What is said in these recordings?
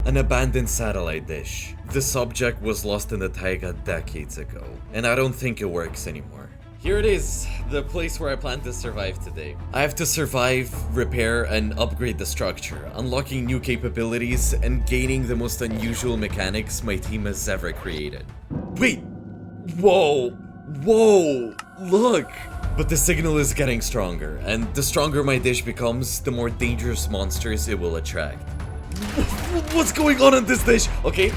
An abandoned satellite dish. The subject was lost in the taiga decades ago, and I don't think it works anymore. Here it is, the place where I plan to survive today. I have to survive, repair, and upgrade the structure, unlocking new capabilities and gaining the most unusual mechanics my team has ever created. Wait! Whoa! Whoa! Look! But the signal is getting stronger, and the stronger my dish becomes, the more dangerous monsters it will attract. What's going on in this dish? Okay.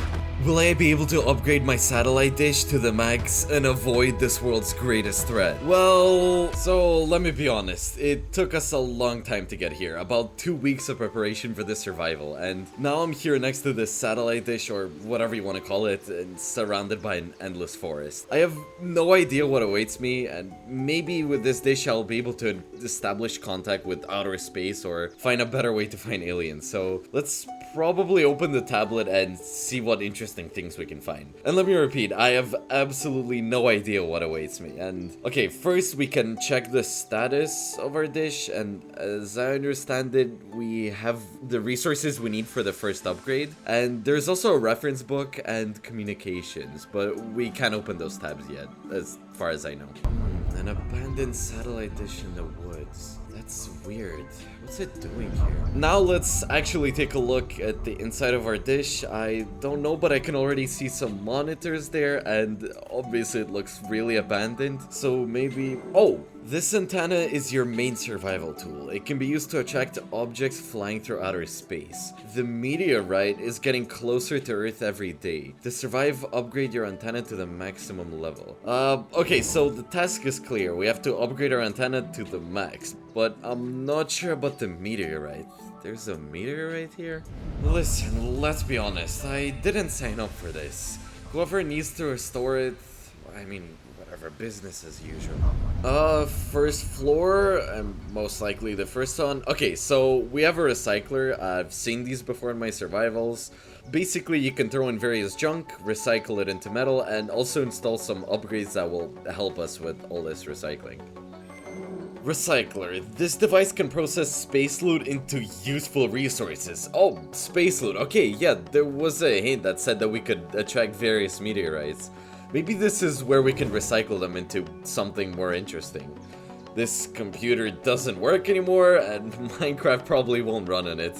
Will I be able to upgrade my satellite dish to the max and avoid this world's greatest threat? Well, so let me be honest. It took us a long time to get here, about 2 weeks of preparation for this survival, and now I'm here next to this satellite dish, or whatever you want to call it, and surrounded by an endless forest. I have no idea what awaits me, and maybe with this dish I'll be able to establish contact with outer space or find a better way to find aliens. So let's probably open the tablet and see what interesting things we can find. And let me repeat, I have absolutely no idea what awaits me. And okay, first we can check the status of our dish, and as I understand it, we have the resources we need for the first upgrade. And there's also a reference book and communications, but we can't open those tabs yet, as far as I know. An abandoned satellite dish in the woods. That's weird. What's it doing here? Now let's actually take a look at the inside of our dish. I don't know, but I can already see some monitors there, and obviously it looks really abandoned. So maybe... Oh! This antenna is your main survival tool. It can be used to attract objects flying through outer space. The Meteorite is getting closer to Earth every day. To survive, upgrade your antenna to the maximum level. Okay, so the task is clear. We have to upgrade our antenna to the max, but I'm not sure about the Meteorite. There's a Meteorite here? Listen, let's be honest. I didn't sign up for this. Whoever needs to restore it, I mean, whatever, business as usual. First floor, and most likely the first one. Okay, so we have a recycler. I've seen these before in my survivals. Basically, you can throw in various junk, recycle it into metal, and also install some upgrades that will help us with all this recycling. Recycler. This device can process space loot into useful resources. Oh, space loot. Okay, yeah, there was a hint that said that we could attract various meteorites. Maybe this is where we can recycle them into something more interesting. This computer doesn't work anymore, and Minecraft probably won't run on it.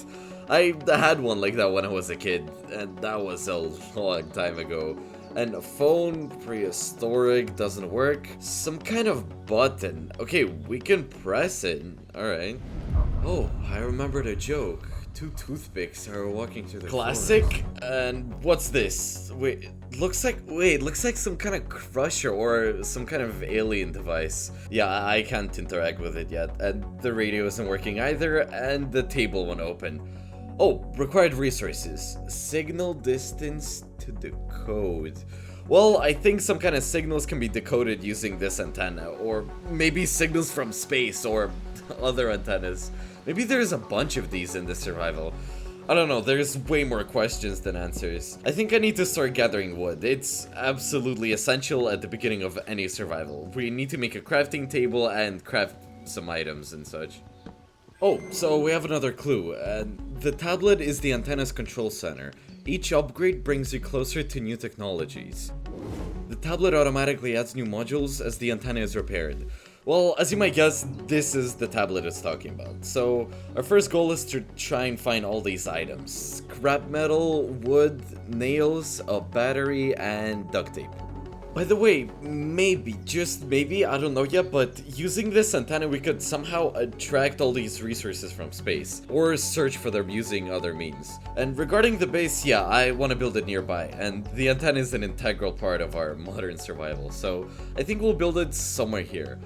I had one like that when I was a kid, and that was a long time ago. And a phone, prehistoric, doesn't work. Some kind of button. Okay, we can press it. Alright. Oh, I remembered a joke. 2 toothpicks are walking through the classic forest. And what's this? Wait, looks like some kind of crusher or some kind of alien device. Yeah, I can't interact with it yet, and the radio isn't working either, and the table won't open. Oh, required resources. Signal distance to decode. Well, I think some kind of signals can be decoded using this antenna, or maybe signals from space or other antennas. Maybe there's a bunch of these in this survival. I don't know, there's way more questions than answers. I think I need to start gathering wood. It's absolutely essential at the beginning of any survival. We need to make a crafting table and craft some items and such. Oh, so we have another clue. The tablet is the antenna's control center. Each upgrade brings you closer to new technologies. The tablet automatically adds new modules as the antenna is repaired. Well, as you might guess, this is the tablet it's talking about. So, our first goal is to try and find all these items. Scrap metal, wood, nails, a battery, and duct tape. By the way, maybe, just maybe, I don't know yet, but using this antenna we could somehow attract all these resources from space, or search for them using other means. And regarding the base, yeah, I want to build it nearby, and the antenna is an integral part of our modern survival, so I think we'll build it somewhere here.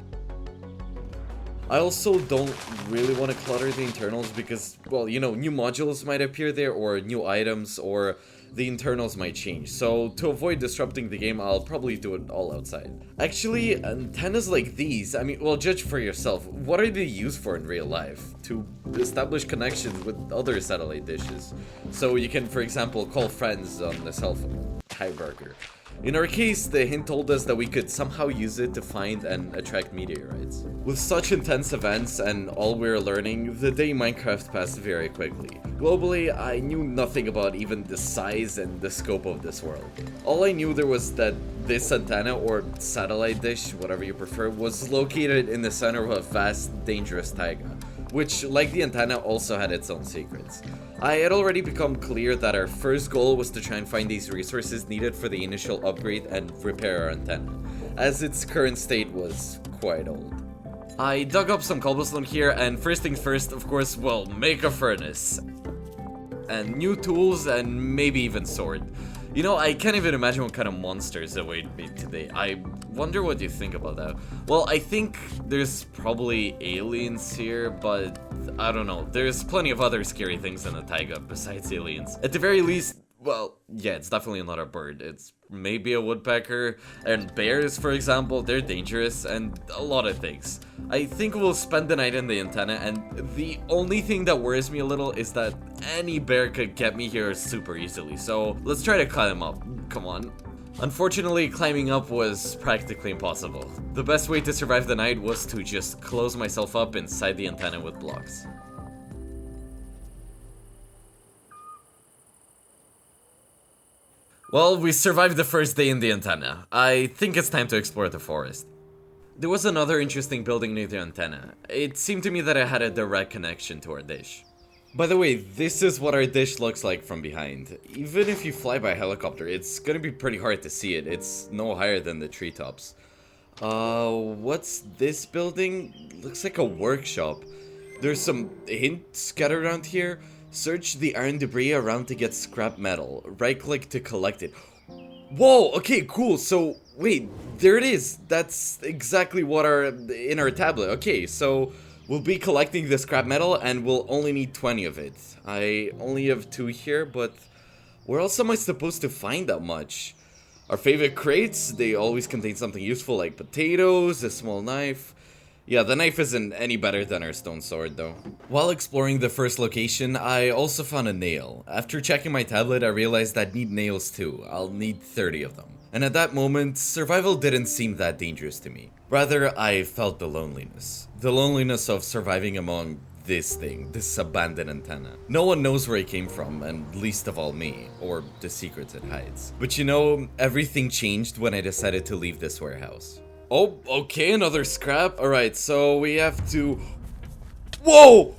I also don't really want to clutter the internals because, well, you know, new modules might appear there, or new items, or the internals might change. So to avoid disrupting the game, I'll probably do it all outside. Actually, antennas like these, I mean, well, judge for yourself. What are they used for in real life? To establish connections with other satellite dishes. So you can, for example, call friends on the cell phone. Hi, Burger. In our case, the hint told us that we could somehow use it to find and attract meteorites. With such intense events and all we're learning, the day in Minecraft passed very quickly. Globally, I knew nothing about even the size and the scope of this world. All I knew there was that this antenna, or satellite dish, whatever you prefer, was located in the center of a vast, dangerous taiga, which, like the antenna, also had its own secrets. I had already become clear that our first goal was to try and find these resources needed for the initial upgrade and repair our antenna, as its current state was quite old. I dug up some cobblestone here, and first things first, of course, well, make a furnace. And new tools, and maybe even sword. You know, I can't even imagine what kind of monsters await me today. I wonder what you think about that. Well, I think there's probably aliens here, but I don't know. There's plenty of other scary things in the taiga besides aliens. At the very least, well, yeah, it's definitely not a bird. It's maybe a woodpecker, and bears, for example, they're dangerous, and a lot of things. I think we'll spend the night in the antenna, and the only thing that worries me a little is that any bear could get me here super easily, so let's try to climb up. Come on. Unfortunately, climbing up was practically impossible. The best way to survive the night was to just close myself up inside the antenna with blocks. Well, we survived the first day in the antenna. I think it's time to explore the forest. There was another interesting building near the antenna. It seemed to me that it had a direct connection to our dish. By the way, this is what our dish looks like from behind. Even if you fly by helicopter, it's gonna be pretty hard to see it. It's no higher than the treetops. What's this building? Looks like a workshop. There's some hints scattered around here. Search the iron debris around to get scrap metal. Right-click to collect it. Whoa, okay, cool. So, wait, there it is. That's exactly what in our tablet. Okay, so we'll be collecting the scrap metal and we'll only need 20 of it. I only have 2 here, but where else am I supposed to find that much? Our favorite crates, they always contain something useful like potatoes, a small knife. Yeah, the knife isn't any better than our stone sword, though. While exploring the first location, I also found a nail. After checking my tablet, I realized I'd need nails too. I'll need 30 of them. And at that moment, survival didn't seem that dangerous to me. Rather, I felt the loneliness. The loneliness of surviving among this thing, this abandoned antenna. No one knows where it came from, and least of all me, or the secrets it hides. But you know, everything changed when I decided to leave this warehouse. Oh, okay, another scrap. Alright, so we have to... Whoa!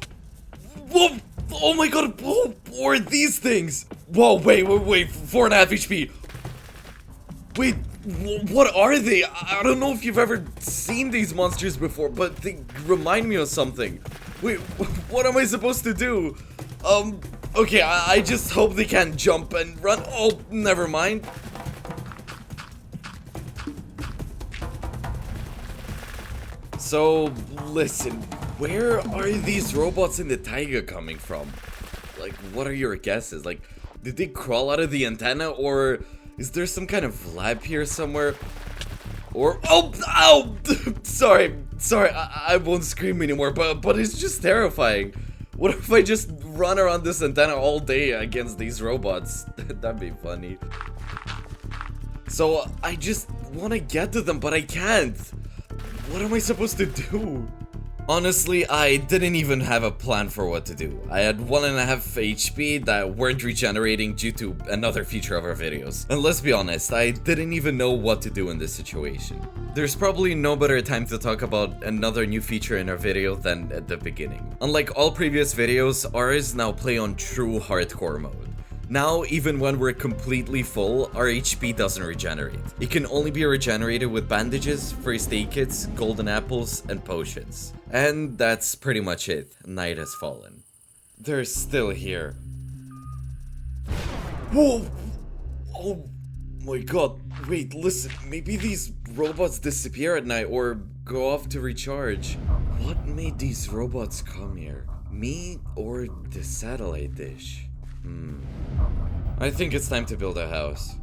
Whoa! Oh my god, what are these things? Whoa, wait, 4.5 HP. Wait, what are they? I don't know if you've ever seen these monsters before, but they remind me of something. Wait, what am I supposed to do? Okay, I just hope they can't jump and run. Oh, never mind. So, listen, where are these robots in the taiga coming from? Like, what are your guesses? Like, did they crawl out of the antenna, or is there some kind of lab here somewhere? Or, oh, ow! sorry, I won't scream anymore, but it's just terrifying. What if I just run around this antenna all day against these robots? That'd be funny. So, I just want to get to them, but I can't. What am I supposed to do? Honestly, I didn't even have a plan for what to do. I had 1.5 HP that weren't regenerating due to another feature of our videos. And let's be honest, I didn't even know what to do in this situation. There's probably no better time to talk about another new feature in our video than at the beginning. Unlike all previous videos, ours now play on true hardcore mode. Now, even when we're completely full, our HP doesn't regenerate. It can only be regenerated with bandages, first aid kits, golden apples, and potions. And that's pretty much it. Night has fallen. They're still here. Whoa! Oh my god, wait, listen, maybe these robots disappear at night or go off to recharge. What made these robots come here? Me or the satellite dish? I think it's time to build a house.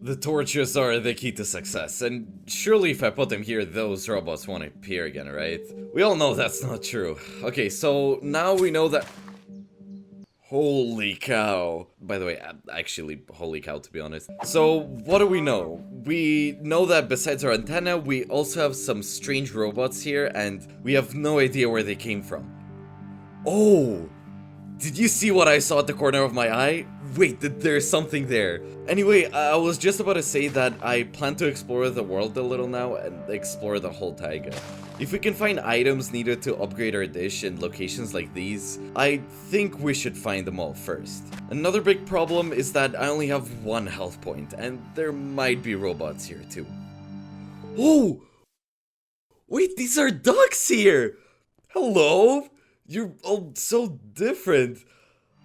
The torches are the key to success, and surely if I put them here, those robots won't appear again, right? We all know that's not true. Okay, so now we know that... Holy cow. By the way, actually, holy cow, to be honest. So, what do we know? We know that besides our antenna, we also have some strange robots here, and we have no idea where they came from. Oh! Did you see what I saw at the corner of my eye? Wait, there's something there. Anyway, I was just about to say that I plan to explore the world a little now and explore the whole taiga. If we can find items needed to upgrade our dish in locations like these, I think we should find them all first. Another big problem is that I only have 1 health point, and there might be robots here too. Oh! Wait, these are ducks here! Hello? You're all so different.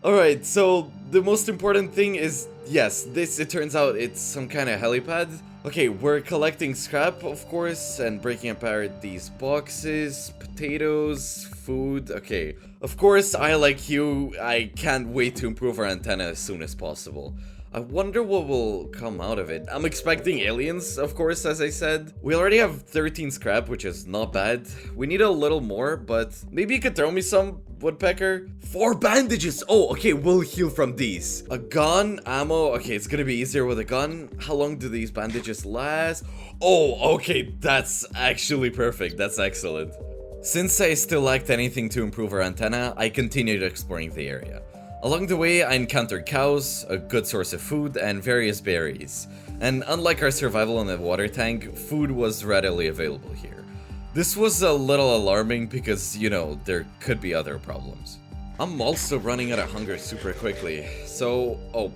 Alright, so the most important thing is, yes, it turns out it's some kind of helipad. Okay, we're collecting scrap, of course, and breaking apart these boxes, potatoes, food. Okay, of course, I, like you, I can't wait to improve our antenna as soon as possible. I wonder what will come out of it. I'm expecting aliens, of course, as I said. We already have 13 scrap, which is not bad. We need a little more, but maybe you could throw me some, woodpecker. 4 bandages! Oh, okay, we'll heal from these. A gun, ammo. Okay, it's gonna be easier with a gun. How long do these bandages last? Oh, okay, that's actually perfect. That's excellent. Since I still lacked anything to improve our antenna, I continued exploring the area. Along the way, I encountered cows, a good source of food, and various berries. And unlike our survival in the water tank, food was readily available here. This was a little alarming because, you know, there could be other problems. I'm also running out of hunger super quickly, so... Oh.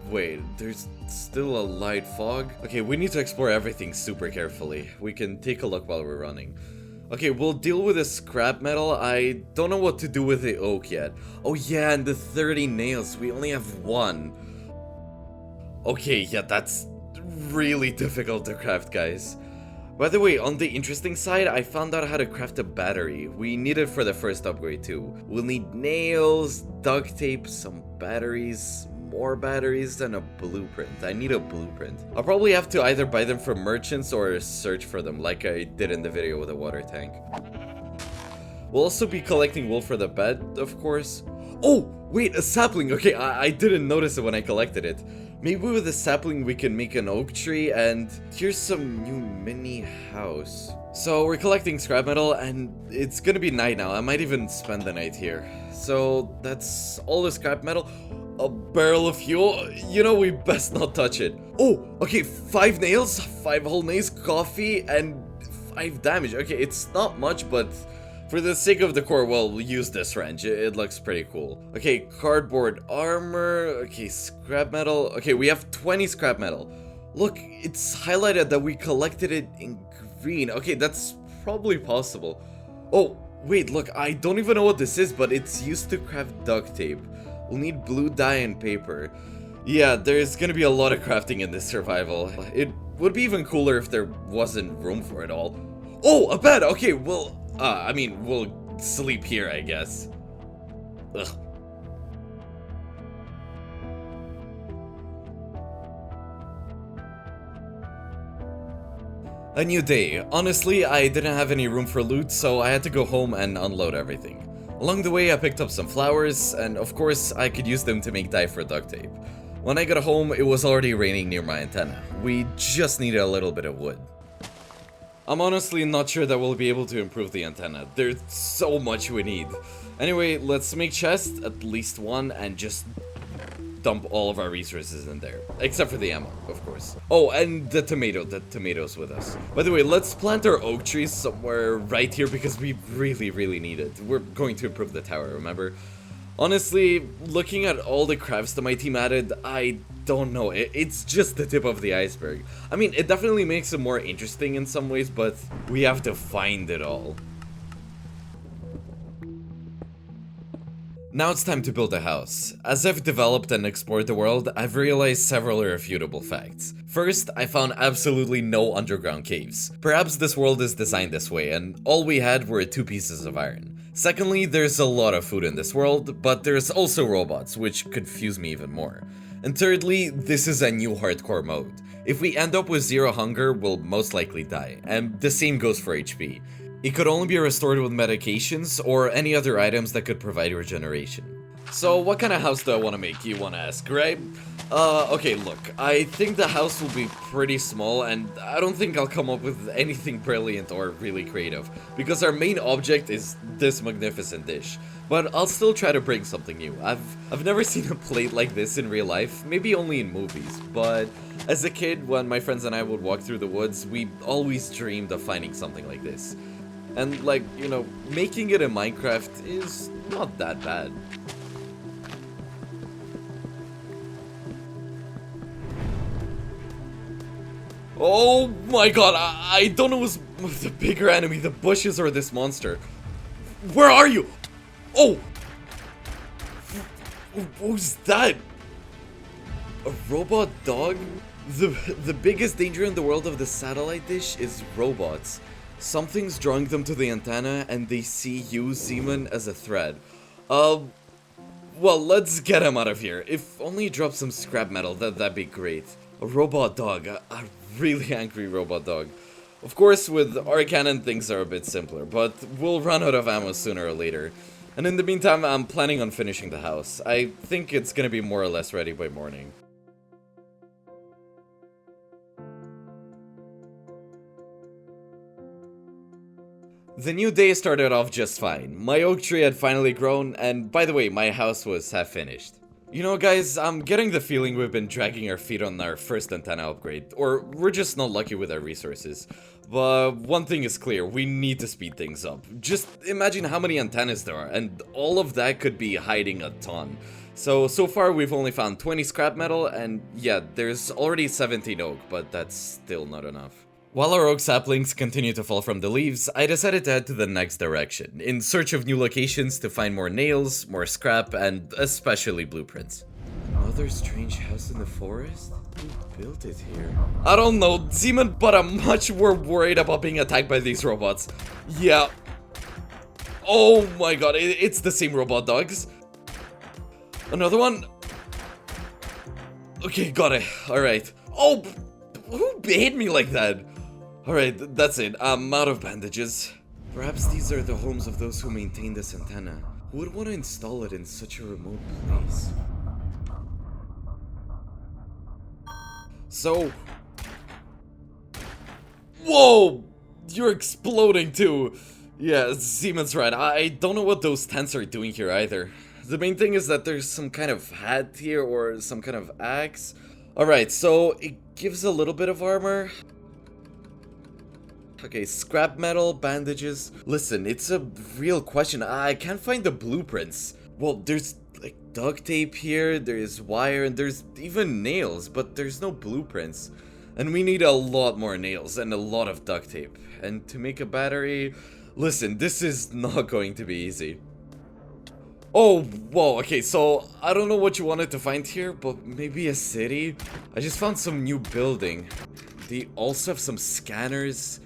Wait, there's still a light fog? Okay, we need to explore everything super carefully. We can take a look while we're running. Okay, we'll deal with the scrap metal. I don't know what to do with the oak yet. Oh yeah, and the 30 nails. We only have 1. Okay, yeah, that's really difficult to craft, guys. By the way, on the interesting side, I found out how to craft a battery. We need it for the first upgrade too. We'll need nails, duct tape, some batteries, more batteries, and a blueprint. I need a blueprint. I'll probably have to either buy them from merchants or search for them like I did in the video with the water tank. We'll also be collecting wool for the bed, of course. Oh, wait, a sapling. Okay, I didn't notice it when I collected it. Maybe with a sapling we can make an oak tree, and here's some new mini house. So we're collecting scrap metal, and it's gonna be night now. I might even spend the night here. So that's all the scrap metal. A barrel of fuel? You know, we best not touch it. Oh, okay, 5 nails, 5 whole nails, coffee, and 5 damage. Okay, it's not much, but for the sake of the core, we'll use this wrench. It looks pretty cool. Okay, cardboard armor. Okay, scrap metal. Okay, we have 20 scrap metal. Look, it's highlighted that we collected it in green. Okay, that's probably possible. Oh, wait, look, I don't even know what this is, but it's used to craft duct tape. We'll need blue dye and paper. Yeah, there's gonna be a lot of crafting in this survival. It would be even cooler if there wasn't room for it all. Oh, a bed! Okay, we'll sleep here, I guess. Ugh. A new day. Honestly, I didn't have any room for loot, so I had to go home and unload everything. Along the way, I picked up some flowers, and of course, I could use them to make dye for duct tape. When I got home, it was already raining near my antenna. We just needed a little bit of wood. I'm honestly not sure that we'll be able to improve the antenna. There's so much we need. Anyway, let's make chests, at least 1, and just dump all of our resources in there. Except for the ammo, of course. Oh, and the tomatoes with us. By the way, let's plant our oak trees somewhere right here because we really need it. We're going to improve the tower, remember? Honestly, looking at all the crafts that my team added, I don't know. It's just the tip of the iceberg. I mean, it definitely makes it more interesting in some ways, but we have to find it all. Now it's time to build a house. As I've developed and explored the world, I've realized several irrefutable facts. First, I found absolutely no underground caves. Perhaps this world is designed this way, and all we had were 2 pieces of iron. Secondly, there's a lot of food in this world, but there's also robots, which confuse me even more. And thirdly, this is a new hardcore mode. If we end up with 0 hunger, we'll most likely die, and the same goes for HP. It could only be restored with medications or any other items that could provide regeneration. So what kind of house do I want to make, you want to ask, right? Okay, look, I think the house will be pretty small, and I don't think I'll come up with anything brilliant or really creative, because our main object is this magnificent dish. But I'll still try to bring something new. I've never seen a plate like this in real life, maybe only in movies, but as a kid, when my friends and I would walk through the woods, we always dreamed of finding something like this. And like, you know, making it in Minecraft is not that bad. Oh my god, I don't know who's the bigger enemy, the bushes or this monster. Where are you? Oh! Who's that? A robot dog? The biggest danger in the world of the satellite dish is robots. Something's drawing them to the antenna and they see you, Zeman, as a threat. Well, let's get him out of here. If only he dropped some scrap metal, that'd be great. A robot dog, a really angry robot dog. Of course, with our cannon, things are a bit simpler, but we'll run out of ammo sooner or later. And in the meantime, I'm planning on finishing the house. I think it's gonna be more or less ready by morning. The new day started off just fine. My oak tree had finally grown, and by the way, my house was half finished. You know guys, I'm getting the feeling we've been dragging our feet on our first antenna upgrade, or we're just not lucky with our resources. But one thing is clear, we need to speed things up. Just imagine how many antennas there are, and all of that could be hiding a ton. So far we've only found 20 scrap metal, and yeah, there's already 17 oak, but that's still not enough. While our oak saplings continue to fall from the leaves, I decided to head to the next direction, in search of new locations to find more nails, more scrap, and especially blueprints. Another strange house in the forest? Who built it here? I don't know, Zeman, but I'm much more worried about being attacked by these robots. Yeah. Oh my god, it's the same robot dogs. Another one? Okay, got it. Alright. Oh, who hit me like that? Alright, that's it. I'm out of bandages. Perhaps these are the homes of those who maintain this antenna. Who would want to install it in such a remote place? So... Whoa! You're exploding too! Yeah, Zeman's right. I don't know what those tents are doing here either. The main thing is that there's some kind of hat here or some kind of axe. Alright, so it gives a little bit of armor. Okay, scrap metal, bandages. Listen, it's a real question. I can't find the blueprints. Well, there's like duct tape here, there's wire, and there's even nails, but there's no blueprints. And we need a lot more nails and a lot of duct tape. And to make a battery... Listen, this is not going to be easy. Oh, whoa, okay, so I don't know what you wanted to find here, but maybe a city? I just found some new building. They also have some scanners.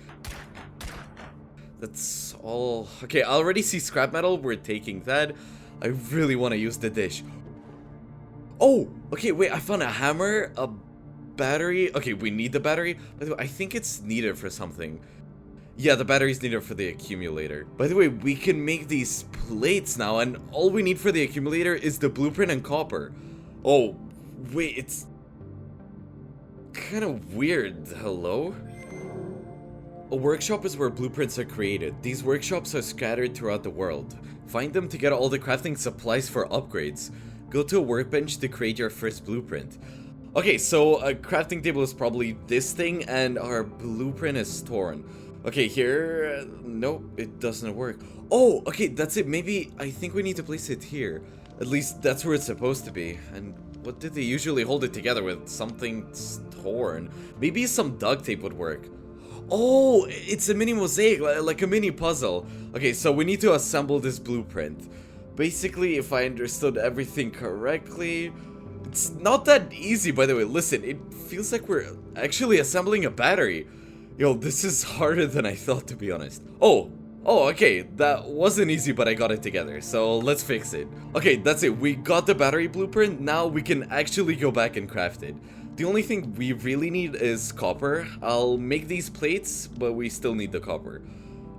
That's all. Okay, I already see scrap metal. We're taking that. I really want to use the dish. Oh, okay, wait, I found a hammer, a battery. Okay, we need the battery. By the way, I think it's needed for something. Yeah, the battery's needed for the accumulator. By the way, we can make these plates now, and all we need for the accumulator is the blueprint and copper. Oh, wait, it's kind of weird. Hello? A workshop is where blueprints are created. These workshops are scattered throughout the world. Find them to get all the crafting supplies for upgrades. Go to a workbench to create your first blueprint. Okay, so a crafting table is probably this thing, and our blueprint is torn. Okay, here... nope, it doesn't work. Oh, okay, that's it. Maybe I think we need to place it here. At least that's where it's supposed to be. And what did they usually hold it together with? Something torn. Maybe some duct tape would work. Oh, it's a mini mosaic, like a mini puzzle. Okay, so we need to assemble this blueprint. Basically, if I understood everything correctly... It's not that easy, by the way. Listen, it feels like we're actually assembling a battery. Yo, this is harder than I thought, to be honest. Oh, Oh, okay, that wasn't easy, but I got it together, so let's fix it. Okay, that's it, we got the battery blueprint, now we can actually go back and craft it. The only thing we really need is copper. I'll make these plates, but we still need the copper.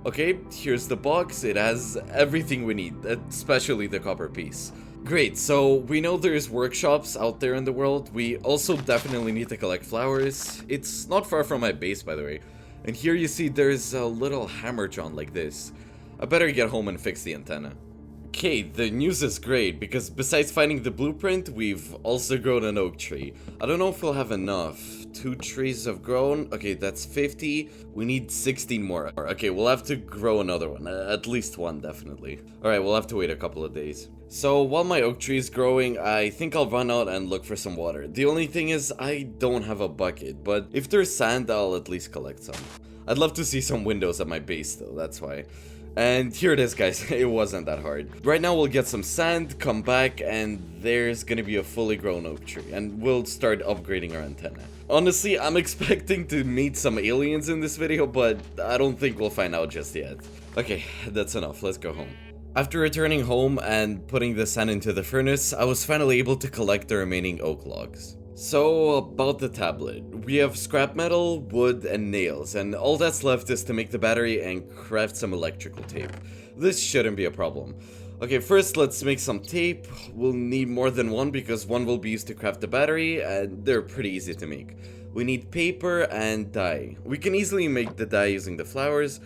Okay, here's the box, it has everything we need, especially the copper piece. Great, so we know there's workshops out there in the world. We also definitely need to collect flowers. It's not far from my base, by the way. And here you see there's a little hammer John like this. I better get home and fix the antenna. Okay, the news is great, because besides finding the blueprint, we've also grown an oak tree. I don't know if we'll have enough. 2 trees have grown. Okay, that's 50. We need 16 more. Okay, we'll have to grow another one. At least one, definitely. Alright, we'll have to wait a couple of days. So, while my oak tree is growing, I think I'll run out and look for some water. The only thing is, I don't have a bucket, but if there's sand, I'll at least collect some. I'd love to see some windows at my base, though, that's why. And here it is, guys. It wasn't that hard. Right now we'll get some sand, come back, and there's gonna be a fully grown oak tree, and we'll start upgrading our antenna. Honestly, I'm expecting to meet some aliens in this video, but I don't think we'll find out just yet. Okay, that's enough. Let's go home. After returning home and putting the sand into the furnace, I was finally able to collect the remaining oak logs. So, about the tablet. We have scrap metal, wood, and nails, and all that's left is to make the battery and craft some electrical tape. This shouldn't be a problem. Okay, first let's make some tape. We'll need more than one because one will be used to craft the battery, and they're pretty easy to make. We need paper and dye. We can easily make the dye using the flowers.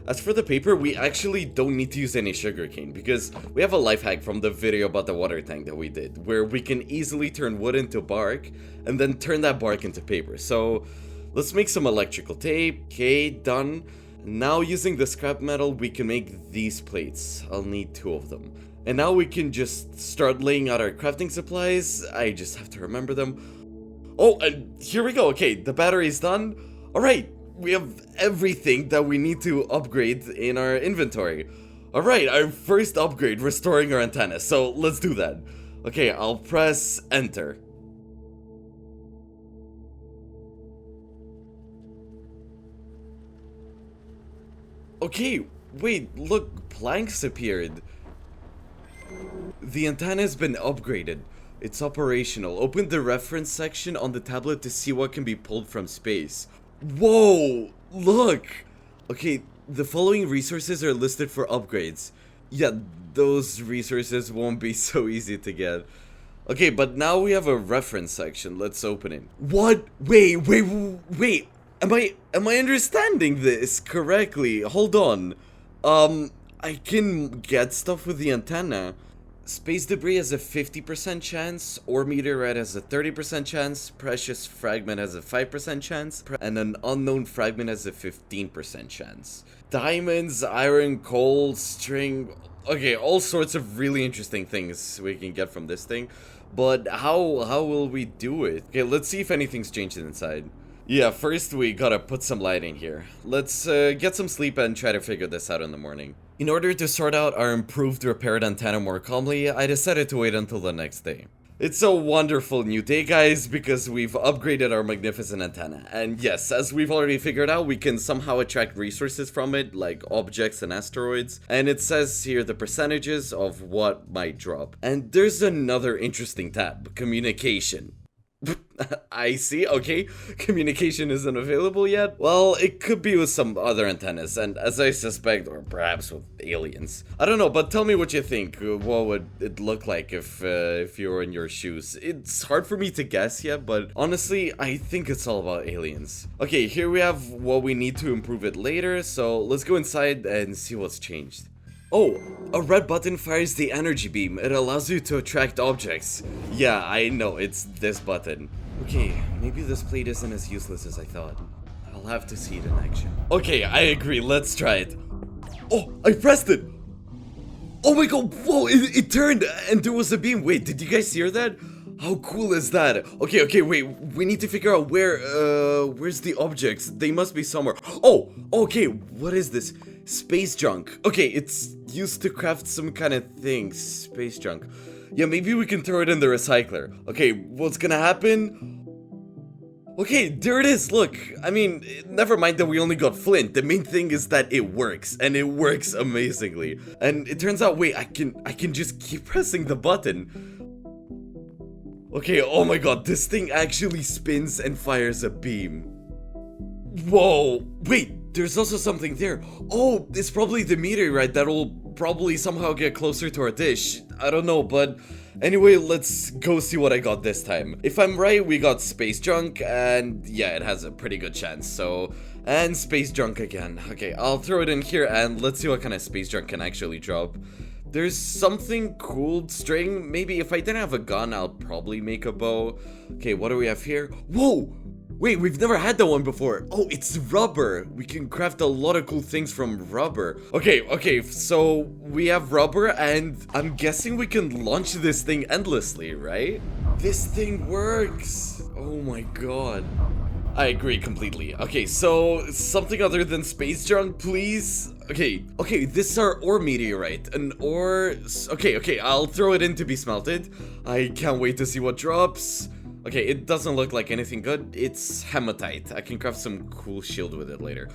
As for the paper, we actually don't need to use any sugarcane because we have a life hack from the video about the water tank that we did, where we can easily turn wood into bark and then turn that bark into paper. So let's make some electrical tape. Okay, done. Now using the scrap metal, we can make these plates. I'll need 2 of them. And now we can just start laying out our crafting supplies. I just have to remember them. Oh, and here we go. Okay, the battery's done. All right. We have everything that we need to upgrade in our inventory. Alright, our first upgrade, restoring our antenna, so let's do that. Okay, I'll press enter. Okay, wait, look, planks appeared. The antenna has been upgraded. It's operational. Open the reference section on the tablet to see what can be pulled from space. Whoa, look! Okay, the following resources are listed for upgrades. Yeah, those resources won't be so easy to get. Okay, but now we have a reference section. Let's open it. What? Wait. Am I understanding this correctly? Hold on. I can get stuff with the antenna. Space debris has a 50% chance, ore meteorite has a 30% chance, precious fragment has a 5% chance, and an unknown fragment has a 15% chance. Diamonds, iron, coal, string, okay, all sorts of really interesting things we can get from this thing. But how will we do it? Okay, let's see if anything's changed inside. Yeah, first we gotta put some light in here. Let's get some sleep and try to figure this out in the morning. In order to sort out our improved repaired antenna more calmly, I decided to wait until the next day. It's a wonderful new day, guys, because we've upgraded our magnificent antenna. And yes, as we've already figured out, we can somehow attract resources from it, like objects and asteroids. And it says here the percentages of what might drop. And there's another interesting tab, communication. I see, okay, communication isn't available yet. Well, it could be with some other antennas, and as I suspect, or perhaps with aliens. I don't know, but tell me what you think. What would it look like if you were in your shoes? It's hard for me to guess yet, but honestly, I think it's all about aliens. Okay, here we have what we need to improve it later, so let's go inside and see what's changed. Oh, a red button fires the energy beam. It allows you to attract objects. Yeah, I know, it's this button. Okay, maybe this plate isn't as useless as I thought. I'll have to see it in action. Okay, I agree, let's try it. Oh, I pressed it! Oh my god, whoa, it turned and there was a beam. Wait, did you guys hear that? How cool is that? Okay, wait, we need to figure out where's the objects? They must be somewhere. Oh, okay, what is this? Space junk. Okay, it's used to craft some kind of thing. Space junk. Yeah, maybe we can throw it in the recycler. Okay, what's gonna happen? Okay, there it is, look. I mean, never mind that we only got flint. The main thing is that it works, and it works amazingly. And it turns out, wait, I can just keep pressing the button. Okay, oh my god, this thing actually spins and fires a beam. Whoa, wait, there's also something there. Oh, it's probably the meteorite that'll probably somehow get closer to our dish. I don't know, but anyway, let's go see what I got this time. If I'm right, we got space junk, and yeah, it has a pretty good chance, so... And space junk again. Okay, I'll throw it in here, and let's see what kind of space junk can actually drop. There's something cool, string. Maybe if I didn't have a gun, I'll probably make a bow. Okay, what do we have here? Whoa! Wait, we've never had that one before. Oh, it's rubber. We can craft a lot of cool things from rubber. Okay, so we have rubber, and I'm guessing we can launch this thing endlessly, right? This thing works. Oh my god. I agree completely. Okay, so something other than space junk, please. Okay, this is our ore meteorite. An ore... Okay, I'll throw it in to be smelted. I can't wait to see what drops. Okay, it doesn't look like anything good. It's hematite. I can craft some cool shield with it later.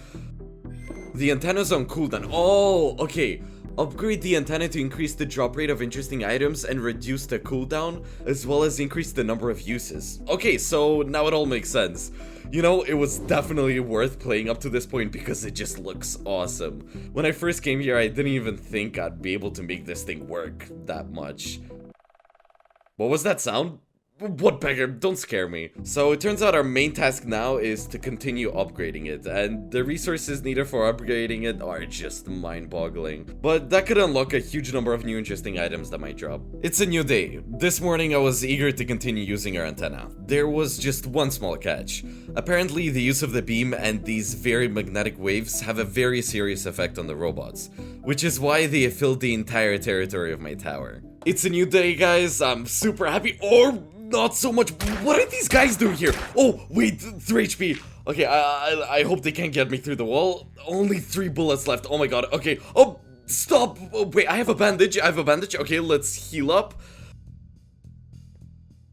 The antenna's on cooldown. Oh, okay. Upgrade the antenna to increase the drop rate of interesting items and reduce the cooldown, as well as increase the number of uses. Okay, so now it all makes sense. You know, it was definitely worth playing up to this point because it just looks awesome. When I first came here, I didn't even think I'd be able to make this thing work that much. What was that sound? What, beggar? Don't scare me. So it turns out our main task now is to continue upgrading it, and the resources needed for upgrading it are just mind-boggling. But that could unlock a huge number of new interesting items that might drop. It's a new day. This morning I was eager to continue using our antenna. There was just one small catch. Apparently the use of the beam and these very magnetic waves have a very serious effect on the robots, which is why they have filled the entire territory of my tower. It's a new day, guys. I'm super happy. Or not so much. What are these guys doing here? Oh, wait, 3 HP. Okay, I hope they can't get me through the wall. Only 3 bullets left. Oh my god. Okay. Oh, stop. Oh, wait, I have a bandage. Okay, let's heal up.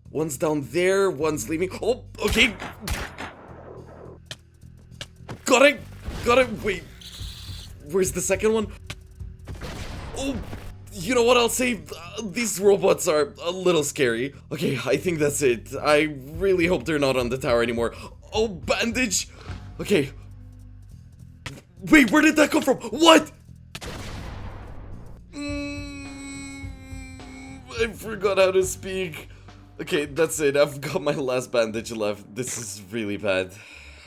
One's down there. One's leaving. Oh, okay. Got it. Wait. Where's the second one? Oh. You know what, I'll say, these robots are a little scary. Okay, I think that's it. I really hope they're not on the tower anymore. Oh, bandage! Okay. Wait, where did that come from? What? I forgot how to speak. Okay, that's it. I've got my last bandage left. This is really bad.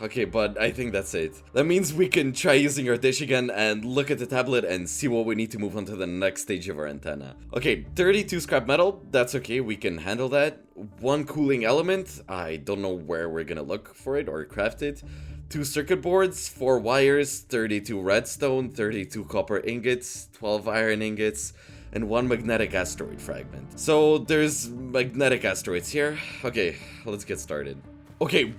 Okay, but I think that's it. That means we can try using our dish again and look at the tablet and see what we need to move on to the next stage of our antenna. Okay, 32 scrap metal, that's okay, we can handle that. 1 cooling element, I don't know where we're gonna look for it or craft it. 2 circuit boards, 4 wires, 32 redstone, 32 copper ingots, 12 iron ingots, and 1 magnetic asteroid fragment. So there's magnetic asteroids here. Okay, let's get started. Okay,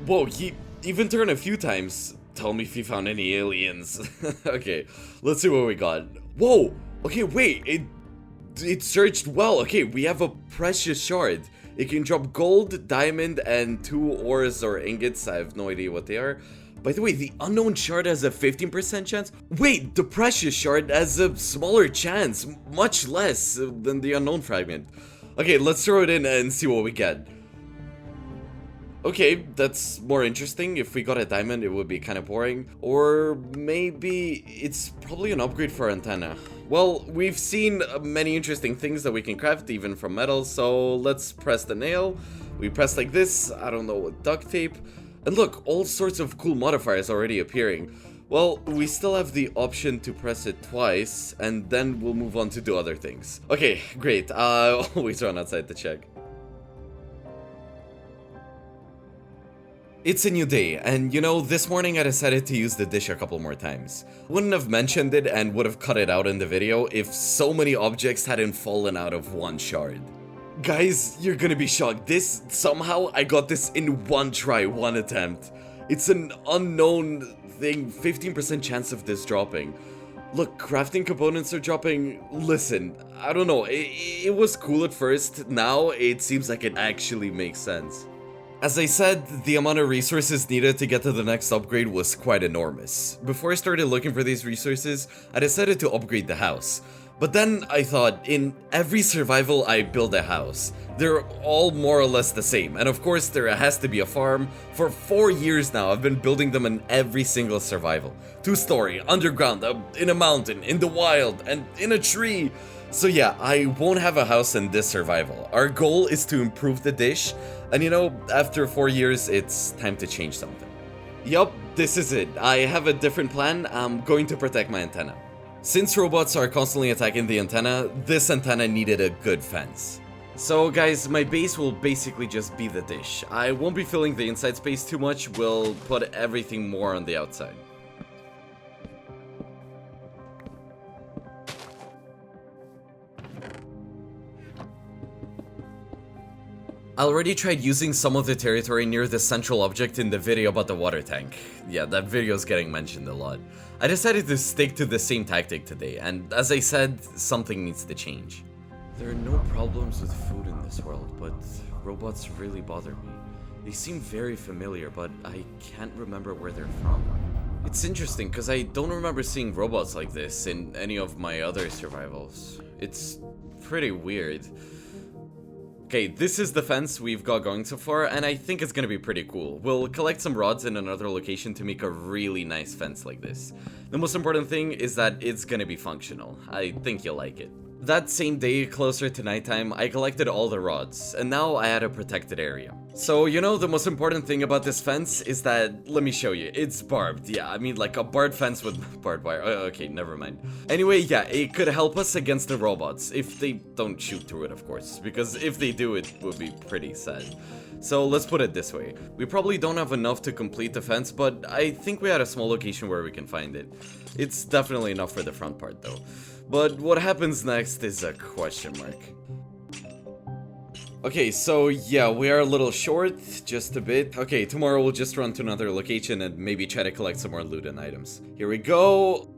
Whoa, he even turned a few times. Tell me if you found any aliens. Okay, let's see what we got. Whoa, okay, wait, it searched well. Okay, we have a precious shard. It can drop gold, diamond, and 2 ores or ingots. I have no idea what they are. By the way, the unknown shard has a 15% chance. Wait, the precious shard has a smaller chance, much less than the unknown fragment. Okay, let's throw it in and see what we get. Okay, that's more interesting. If we got a diamond, it would be kind of boring. Or maybe it's probably an upgrade for our antenna. Well, we've seen many interesting things that we can craft, even from metal, so let's press the nail. We press like this, I don't know, with duct tape. And look, all sorts of cool modifiers already appearing. Well, we still have the option to press it twice, and then we'll move on to do other things. Okay, great. I'll always run outside to check. It's a new day, and you know, this morning I decided to use the dish a couple more times. Wouldn't have mentioned it and would have cut it out in the video if so many objects hadn't fallen out of 1 shard. Guys, you're gonna be shocked. Somehow I got this in 1 try, 1 attempt. It's an unknown thing, 15% chance of this dropping. Look, crafting components are dropping. Listen, I don't know, it was cool at first, now it seems like it actually makes sense. As I said, the amount of resources needed to get to the next upgrade was quite enormous. Before I started looking for these resources, I decided to upgrade the house. But then I thought, in every survival I build a house. They're all more or less the same, and of course there has to be a farm. For 4 years now I've been building them in every single survival. 2-story, underground, in a mountain, in the wild, and in a tree. So yeah, I won't have a house in this survival. Our goal is to improve the dish, and you know, after 4 years it's time to change something. Yup, this is it. I have a different plan. I'm going to protect my antenna. Since robots are constantly attacking the antenna, this antenna needed a good fence. So guys, my base will basically just be the dish. I won't be filling the inside space too much, we'll put everything more on the outside. I already tried using some of the territory near the central object in the video about the water tank. Yeah, that video is getting mentioned a lot. I decided to stick to the same tactic today, and as I said, something needs to change. There are no problems with food in this world, but robots really bother me. They seem very familiar, but I can't remember where they're from. It's interesting, because I don't remember seeing robots like this in any of my other survivals. It's pretty weird. Okay, this is the fence we've got going so far, and I think it's gonna be pretty cool. We'll collect some rods in another location to make a really nice fence like this. The most important thing is that it's gonna be functional. I think you'll like it. That same day, closer to nighttime, I collected all the rods, and now I had a protected area. So, you know, the most important thing about this fence is that, let me show you, it's barbed. Yeah, I mean like a barbed fence with barbed wire. Oh, okay, never mind. Anyway, yeah, it could help us against the robots, if they don't shoot through it, of course, because if they do, it would be pretty sad. So let's put it this way. We probably don't have enough to complete the fence, but I think we had a small location where we can find it. It's definitely enough for the front part though. But what happens next is a question mark. Okay, so yeah, we are a little short, just a bit. Okay, tomorrow we'll just run to another location and maybe try to collect some more loot and items. Here we go.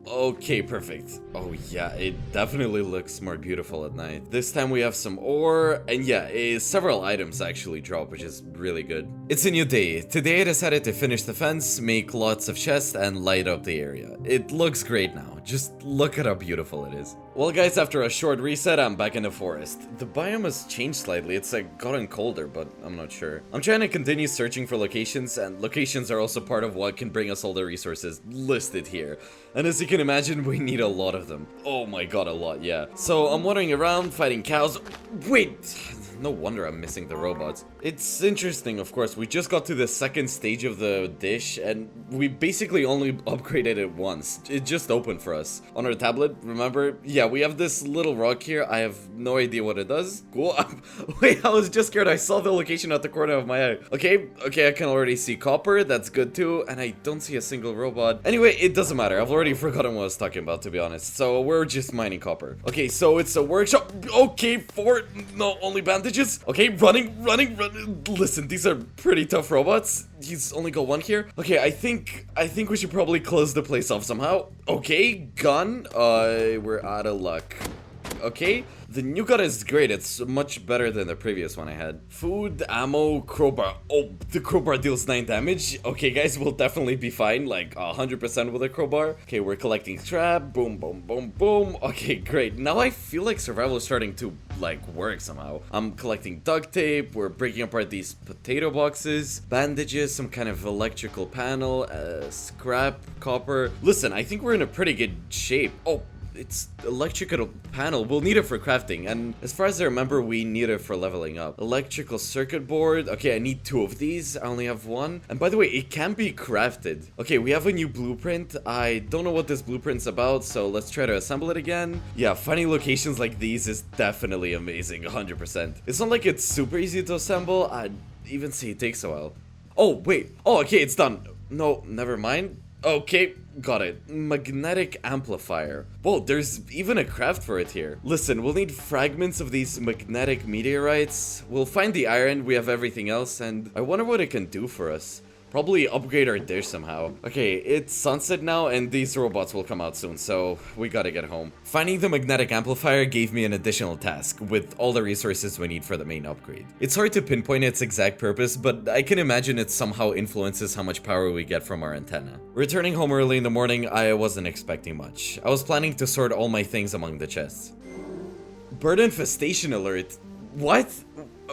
Okay, perfect. Oh yeah, it definitely looks more beautiful at night. This time we have some ore, and yeah, several items actually drop, which is really good. It's a new day. Today I decided to finish the fence, make lots of chests, and light up the area. It looks great now. Just look at how beautiful it is. Well guys, after a short reset, I'm back in the forest. The biome has changed slightly. It's like gotten colder, but I'm not sure. I'm trying to continue searching for locations, and locations are also part of what can bring us all the resources listed here. And as you can imagine, we need a lot of them. Oh my god, a lot, yeah. So I'm wandering around, fighting cows. Wait! No wonder I'm missing the robots. It's interesting, of course. We just got to the second stage of the dish, and we basically only upgraded it once. It just opened for us. On our tablet, remember? Yeah, we have this little rock here. I have no idea what it does. Cool. Wait, I was just scared. I saw the location at the corner of my eye. Okay, I can already see copper. That's good too. And I don't see a single robot. Anyway, it doesn't matter. I've already forgotten what I was talking about, to be honest. So we're just mining copper. Okay, so it's a workshop. Okay, no, only bandages. Okay, running. Listen, these are pretty tough robots. He's only got one here. Okay, I think we should probably close the place off somehow. Okay, gun. We're out of luck. Okay, the new gun is great. It's much better than the previous one I had. Food, ammo, crowbar. Oh, the crowbar deals 9 damage. Okay, guys, we'll definitely be fine. Like 100% with a crowbar. Okay, we're collecting scrap. Boom, boom, boom, boom. Okay, great. Now I feel like survival is starting to like work somehow. I'm collecting duct tape. We're breaking apart these potato boxes, bandages, some kind of electrical panel, scrap, copper. Listen, I think we're in a pretty good shape. Oh, it's electrical panel. We'll need it for crafting, and as far as I remember, we need it for leveling up. Electrical circuit board. Okay, I need 2 of these. I only have 1. And by the way, it can be crafted. Okay, we have a new blueprint. I don't know what this blueprint's about, so let's try to assemble it again. Yeah, finding locations like these is definitely amazing, 100%. It's not like it's super easy to assemble. I'd even say it takes a while. Oh, wait. Oh, okay, it's done. No, never mind. Okay, got it. Magnetic amplifier. Whoa, there's even a craft for it here. Listen, we'll need fragments of these magnetic meteorites. We'll find the iron, we have everything else, and I wonder what it can do for us. probably upgrade our dish somehow. Okay, it's sunset now and these robots will come out soon, so we gotta get home. Finding the magnetic amplifier gave me an additional task with all the resources we need for the main upgrade. It's hard to pinpoint its exact purpose, but I can imagine it somehow influences how much power we get from our antenna. Returning home early in the morning, I wasn't expecting much. I was planning to sort all my things among the chests. Bird infestation alert. What?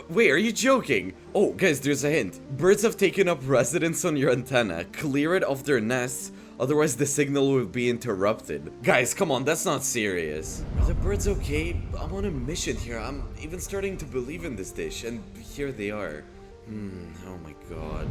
Wait, are you joking? Oh, guys, there's a hint. Birds have taken up residence on your antenna. Clear it of their nests, otherwise the signal will be interrupted. Guys, come on, that's not serious. Are the birds okay? I'm on a mission here. I'm even starting to believe in this dish, and here they are. Oh my god.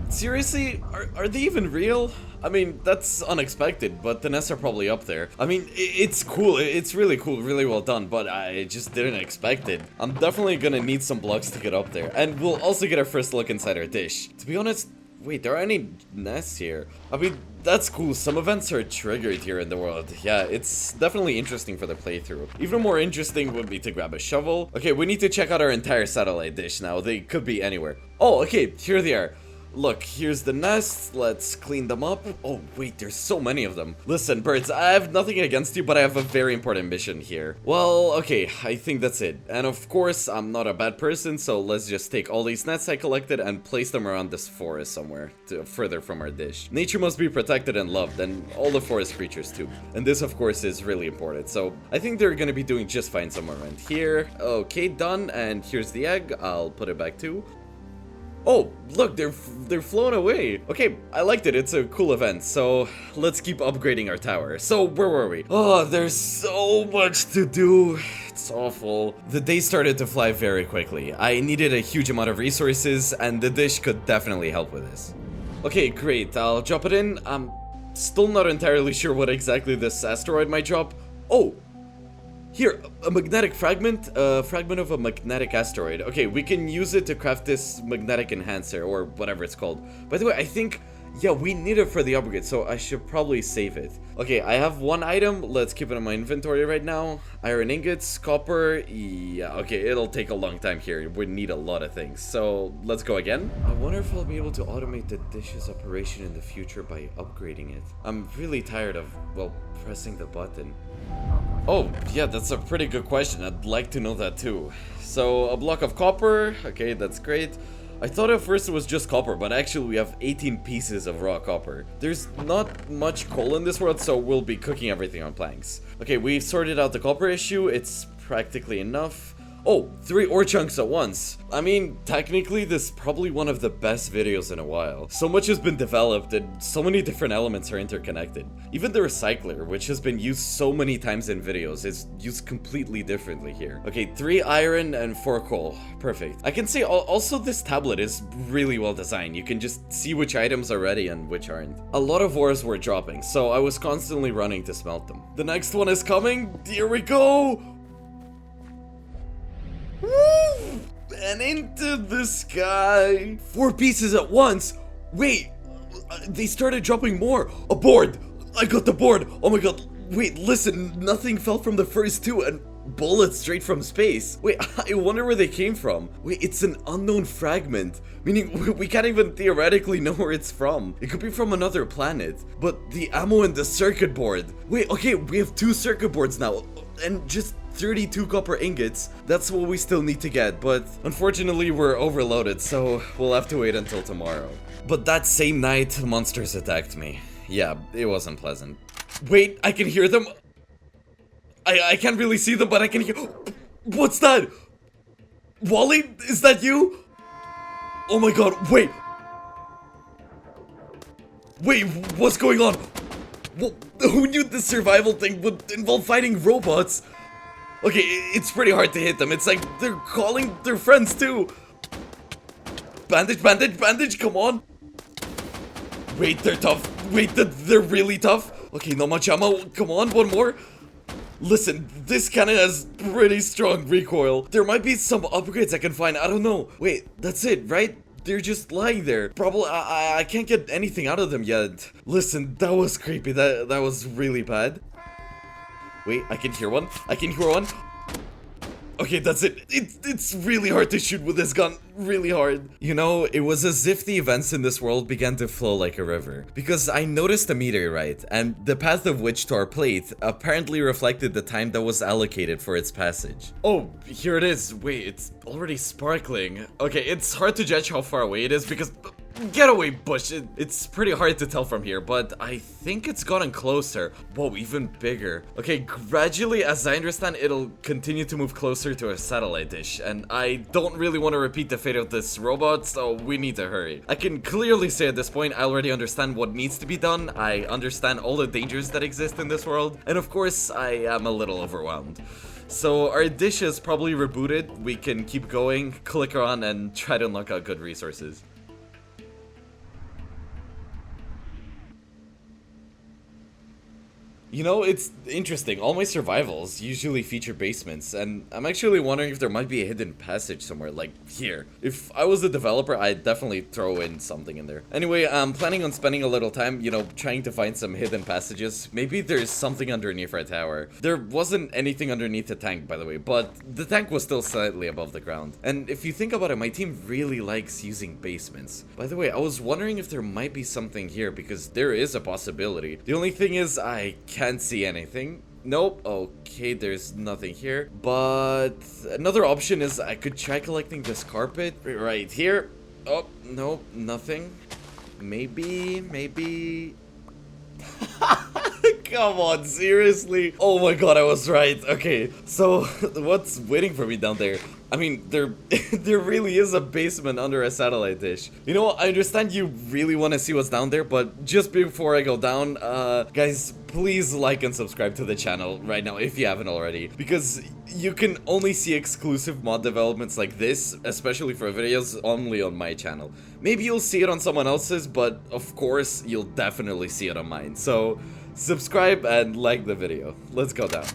Seriously? Are they even real? I mean, that's unexpected, but the nests are probably up there. I mean, it's cool, it's really cool, really well done, but I just didn't expect it. I'm definitely gonna need some blocks to get up there, and we'll also get our first look inside our dish. To be honest, wait, there are any nests here? I mean, that's cool, some events are triggered here in the world. Yeah, it's definitely interesting for the playthrough. Even more interesting would be to grab a shovel. Okay, we need to check out our entire satellite dish now. They could be anywhere. Oh, okay, here they are. Look, here's the nests, let's clean them up. Oh wait, there's so many of them. Listen, birds, I have nothing against you, but I have a very important mission here. Well, okay, I think that's it. And of course, I'm not a bad person, so let's just take all these nets I collected and place them around this forest somewhere, further from our dish. Nature must be protected and loved, and all the forest creatures too. And this, of course, is really important, so I think they're gonna be doing just fine somewhere around here. Okay, done, and here's the egg. I'll put it back too. Oh, look, they're flown away. Okay, I liked it. It's a cool event. So let's keep upgrading our tower. So where were we? Oh, there's so much to do. It's awful. The day started to fly very quickly. I needed a huge amount of resources, and the dish could definitely help with this. Okay, great. I'll drop it in. I'm still not entirely sure what exactly this asteroid might drop. Oh! Here, a magnetic fragment, fragment of a magnetic asteroid. Okay, we can use it to craft this magnetic enhancer, or whatever it's called. By the way, I think, yeah, we need it for the upgrade, so I should probably save it. Okay, I have one item, let's keep it in my inventory right now. Iron ingots, copper, yeah, okay, it'll take a long time here. We need a lot of things, so let's go again. I wonder if I'll be able to automate the dish's operation in the future by upgrading it. I'm really tired of, well, pressing the button. Oh, yeah, that's a pretty good question. I'd like to know that too. So, a block of copper. Okay, that's great. I thought at first it was just copper, but actually we have 18 pieces of raw copper. There's not much coal in this world, so we'll be cooking everything on planks. Okay, we've sorted out the copper issue. It's practically enough. Oh, 3 ore chunks at once. I mean, technically, this is probably one of the best videos in a while. So much has been developed and so many different elements are interconnected. Even the recycler, which has been used so many times in videos, is used completely differently here. Okay, 3 iron and 4 coal. Perfect. I can say also this tablet is really well designed. You can just see which items are ready and which aren't. A lot of ores were dropping, so I was constantly running to smelt them. The next one is coming. Here we go. Woo! And into the sky. 4 pieces at once. Wait, they started dropping more. A board. I got the board. Oh my god. Wait, listen, nothing fell from the first 2 and bullets straight from space. Wait, I wonder where they came from. Wait, it's an unknown fragment, meaning we can't even theoretically know where it's from. It could be from another planet. But the ammo and the circuit board. Wait, okay, we have 2 circuit boards now and just 32 copper ingots. That's what we still need to get, but unfortunately we're overloaded, so we'll have to wait until tomorrow. But that same night, monsters attacked me. Yeah, it wasn't pleasant. Wait, I can hear them. I can't really see them, but I can hear. What's that? Wally, is that you? Oh my god, wait. Wait, what's going on? Who knew this survival thing would involve fighting robots? Okay, it's pretty hard to hit them. It's like they're calling their friends too. Bandage, bandage, bandage, come on. Wait, they're tough. Wait, they're really tough. Okay, not much ammo. Come on, one more. Listen, this cannon has pretty strong recoil. There might be some upgrades I can find. I don't know. Wait, that's it, right? They're just lying there. Probably, I can't get anything out of them yet. Listen, that was creepy. That was really bad. Wait, I can hear one. I can hear one. Okay, that's it. It's really hard to shoot with this gun. Really hard. You know, it was as if the events in this world began to flow like a river. Because I noticed a meteorite, and the path of which to our plate apparently reflected the time that was allocated for its passage. Oh, here it is. Wait, it's already sparkling. Okay, it's hard to judge how far away it is because... Get away, bush. It's pretty hard to tell from here, but I think it's gotten closer. Whoa, even bigger. Okay, gradually, as I understand, it'll continue to move closer to our satellite dish, and I don't really want to repeat the fate of this robot, so we need to hurry. I can clearly say at this point, I already understand what needs to be done. I understand all the dangers that exist in this world, and of course, I am a little overwhelmed. So our dish is probably rebooted. We can keep going, click on, and try to unlock out good resources. You know, it's interesting. All my survivals usually feature basements, and I'm actually wondering if there might be a hidden passage somewhere, like here. If I was the developer, I'd definitely throw in something in there. Anyway, I'm planning on spending a little time, you know, trying to find some hidden passages. Maybe there's something underneath our tower. There wasn't anything underneath the tank, by the way, but the tank was still slightly above the ground. And if you think about it, my team really likes using basements. By the way, I was wondering if there might be something here, because there is a possibility. The only thing is, I can't see anything. Nope. Okay, there's nothing here. But another option is I could try collecting this carpet right here. Oh, nope, nothing. Maybe. Come on, seriously? Oh my god, I was right. Okay, so what's waiting for me down there? I mean, there really is a basement under a satellite dish. You know, I understand you really want to see what's down there, but just before I go down, guys, please like and subscribe to the channel right now if you haven't already, because you can only see exclusive mod developments like this, especially for videos, only on my channel. Maybe you'll see it on someone else's, but of course, you'll definitely see it on mine. So, subscribe and like the video. Let's go down.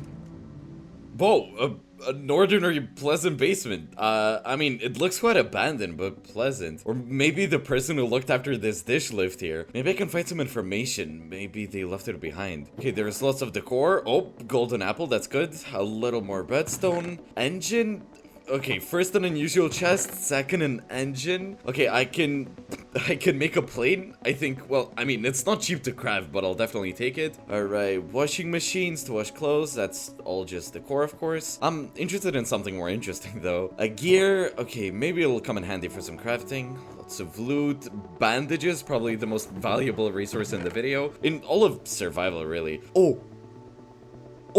Whoa, an ordinary pleasant basement. I mean, it looks quite abandoned, but pleasant. Or maybe the person who looked after this dish lived here. Maybe I can find some information. Maybe they left it behind. Okay, there's lots of decor. Oh, golden apple, that's good. A little more redstone. Engine? Okay, first an unusual chest, second an engine. Okay, I can make a plane, I think. Well, I mean, it's not cheap to craft, but I'll definitely take it. Alright, washing machines to wash clothes. That's all just decor, of course. I'm interested in something more interesting, though. A gear. Okay, maybe it'll come in handy for some crafting. Lots of loot. Bandages, probably the most valuable resource in the video. In all of survival, really. Oh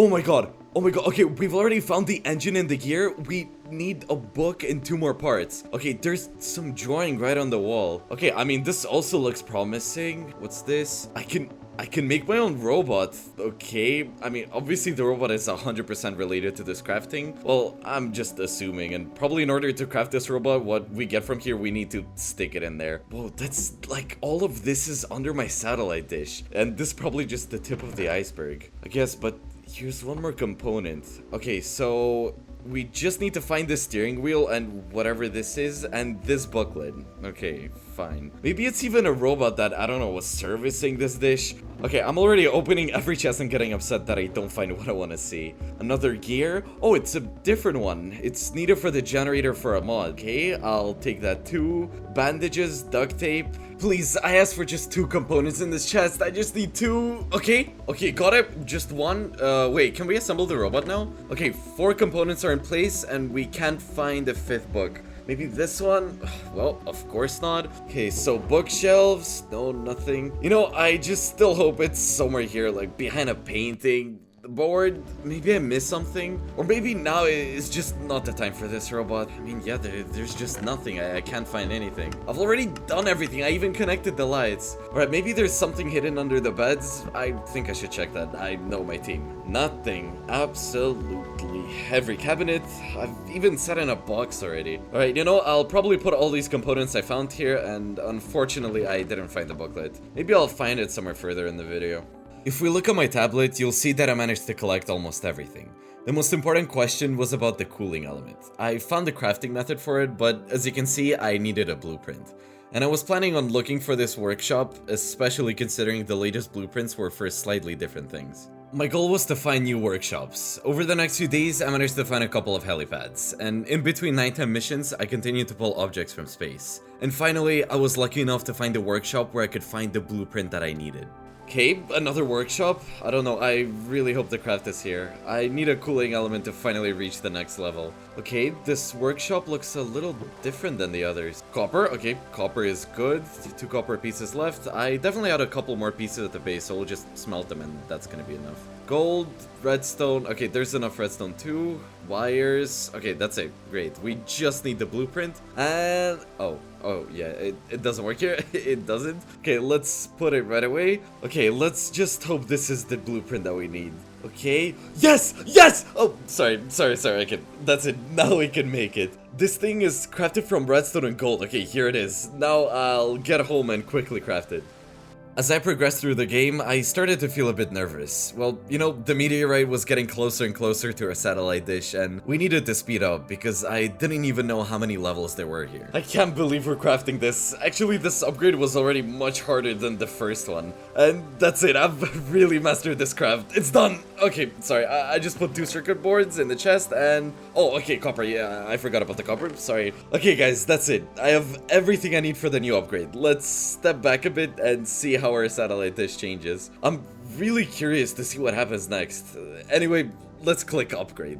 my god. Oh my god, okay, we've already found the engine and the gear. We need a book and 2 more parts. Okay, there's some drawing right on the wall. Okay, I mean, this also looks promising. What's this? I can make my own robot. Okay, I mean, obviously the robot is 100% related to this crafting. Well, I'm just assuming, and probably in order to craft this robot, what we get from here, we need to stick it in there. Whoa, that's like all of this is under my satellite dish. And this is probably just the tip of the iceberg, I guess, but here's one more component. Okay, so we just need to find the steering wheel and whatever this is, and this booklet. Okay, fine. Maybe it's even a robot that, I don't know, was servicing this dish. Okay, I'm already opening every chest and getting upset that I don't find what I want to see. Another gear? Oh, it's a different one. It's needed for the generator for a mod. Okay, I'll take that too. Bandages, duct tape. Please, I asked for just 2 components in this chest. I just need 2. Okay, got it. Just 1. Wait, can we assemble the robot now? Okay, 4 components are in place, and we can't find the 5th book. Maybe this one? Well, of course not. Okay, so bookshelves. No, nothing. You know, I just still hope it's somewhere here, like behind a painting. The board, maybe I missed something, or maybe now is just not the time for this robot. I mean, yeah, there's just nothing. I can't find anything. I've already done everything. I even connected the lights. All right, maybe there's something hidden under the beds. I think I should check that. I know my team. Nothing. Absolutely. Every cabinet. I've even set in a box already. All right, you know, I'll probably put all these components I found here, and unfortunately, I didn't find the booklet. Maybe I'll find it somewhere further in the video. If we look at my tablet, you'll see that I managed to collect almost everything. The most important question was about the cooling element. I found the crafting method for it, but as you can see, I needed a blueprint. And I was planning on looking for this workshop, especially considering the latest blueprints were for slightly different things. My goal was to find new workshops. Over the next few days, I managed to find a couple of helipads, and in between nighttime missions, I continued to pull objects from space. And finally, I was lucky enough to find a workshop where I could find the blueprint that I needed. Okay, another workshop? I don't know, I really hope the craft is here. I need a cooling element to finally reach the next level. Okay, this workshop looks a little different than the others. Copper, okay, copper is good. 2 copper pieces left. I definitely had a couple more pieces at the base, so we'll just smelt them and that's gonna be enough. Gold, redstone, okay, there's enough redstone too. Wires, okay, that's it, great. We just need the blueprint, and, oh yeah, it doesn't work here, it doesn't. Okay, let's put it right away. Okay, let's just hope this is the blueprint that we need. Okay, yes, yes! Oh, sorry, that's it, now we can make it. This thing is crafted from redstone and gold. Okay, here it is. Now I'll get home and quickly craft it. As I progressed through the game, I started to feel a bit nervous. Well, you know, the meteorite was getting closer and closer to our satellite dish, and we needed to speed up because I didn't even know how many levels there were here. I can't believe we're crafting this. Actually, this upgrade was already much harder than the first one. And that's it, I've really mastered this craft. It's done! Okay, sorry, I just put 2 circuit boards in the chest and... Oh, okay, copper, yeah, I forgot about the copper, sorry. Okay guys, that's it. I have everything I need for the new upgrade. Let's step back a bit and see how our satellite dish changes. I'm really curious to see what happens next. Anyway, let's click upgrade.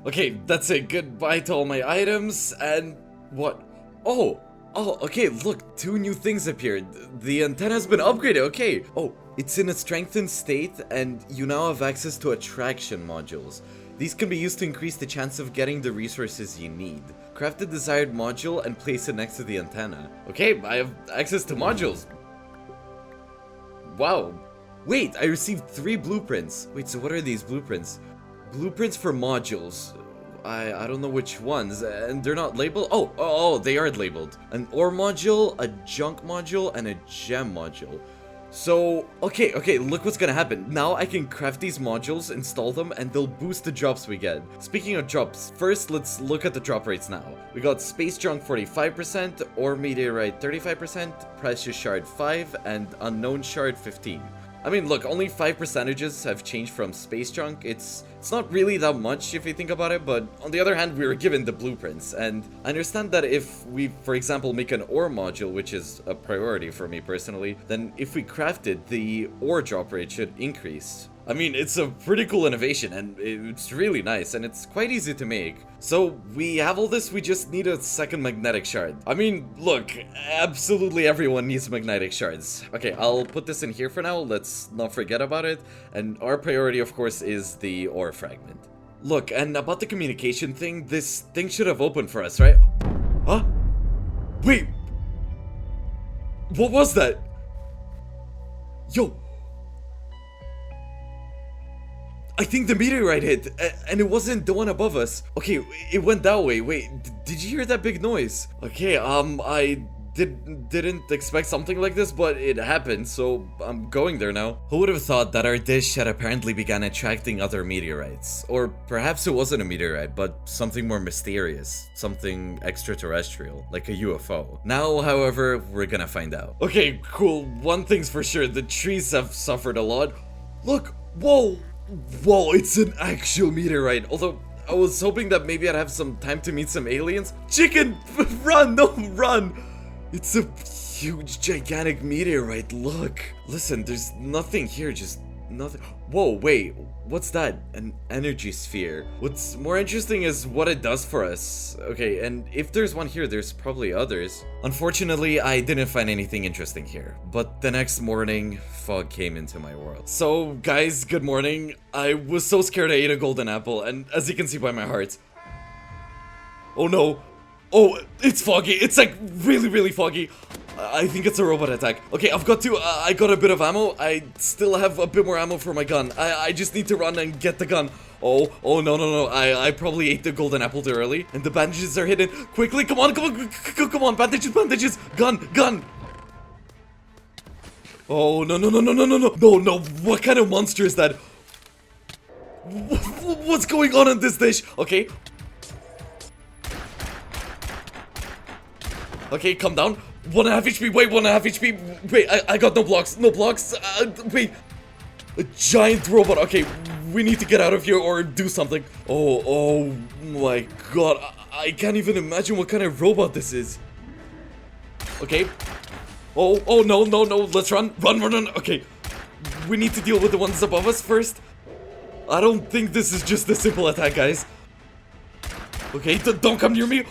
Okay, that's it. Goodbye to all my items, and what? Oh, okay, look, 2 new things appeared. The antenna's been upgraded, okay. Oh, it's in a strengthened state, and you now have access to attraction modules. These can be used to increase the chance of getting the resources you need. Craft the desired module and place it next to the antenna. Okay, I have access to modules. Wow. Wait, I received 3 blueprints. Wait, so what are these blueprints? Blueprints for modules. I don't know which ones, and they're not labeled. Oh, they are labeled. An ore module, a junk module, and a gem module. So, okay, look what's gonna happen. Now I can craft these modules, install them, and they'll boost the drops we get. Speaking of drops, first let's look at the drop rates now. We got space junk 45%, ore meteorite 35%, precious shard 5, and unknown shard 15. I mean, look, only 5 percentages have changed from space junk. It's not really that much if you think about it, but on the other hand, we were given the blueprints, and I understand that if we, for example, make an ore module, which is a priority for me personally, then if we craft it, the ore drop rate should increase. I mean, it's a pretty cool innovation, and it's really nice, and it's quite easy to make. So, we have all this, we just need a second magnetic shard. I mean, look, absolutely everyone needs magnetic shards. Okay, I'll put this in here for now, let's not forget about it, and our priority, of course, is the ore fragment. Look, and about the communication thing, this thing should have opened for us, right? Huh? Wait! What was that? Yo! I think the meteorite hit, and it wasn't the one above us. Okay, it went that way. Wait, did you hear that big noise? Okay, I didn't expect something like this, but it happened, so I'm going there now. Who would have thought that our dish had apparently begun attracting other meteorites? Or perhaps it wasn't a meteorite, but something more mysterious, something extraterrestrial, like a UFO. Now, however, we're gonna find out. Okay, cool. One thing's for sure, the trees have suffered a lot. Look, whoa! Whoa, it's an actual meteorite. Although, I was hoping that maybe I'd have some time to meet some aliens. Chicken! Run! No, run! It's a huge, gigantic meteorite, look. Listen, there's nothing here, just nothing. Whoa, wait, what's that? An energy sphere. What's more interesting is what it does for us. Okay, and if there's one here, there's probably others. Unfortunately, I didn't find anything interesting here. But the next morning, fog came into my world. So, guys, good morning. I was so scared I ate a golden apple, and as you can see by my heart. Oh no. Oh, it's foggy. It's like really foggy. I think it's a robot attack. Okay, I've got to, I got a bit of ammo. I still have a bit more ammo for my gun. I just need to run and get the gun. Oh, no. I probably ate the golden apple too early. And the bandages are hidden. Quickly, come on. Bandages. Gun. Oh, no. What kind of monster is that? What's going on in this dish? Okay. Okay, calm down. 1.5 HP. Wait, 1.5 HP. Wait, I got no blocks. No blocks. Wait. A giant robot. Okay, we need to get out of here or do something. Oh my god. I can't even imagine what kind of robot this is. Okay. Oh, no. Let's run. Run. Okay. We need to deal with the ones above us first. I don't think this is just a simple attack, guys. Okay, don't come near me.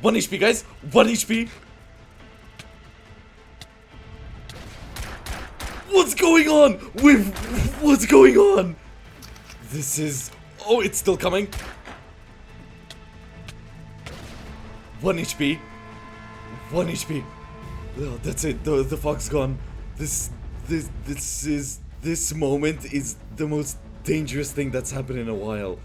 1 HP, guys. 1 HP. What's going on? What's going on? This is... Oh, it's still coming. 1 HP. 1 HP. Oh, that's it. The fog's gone. This moment is the most dangerous thing that's happened in a while.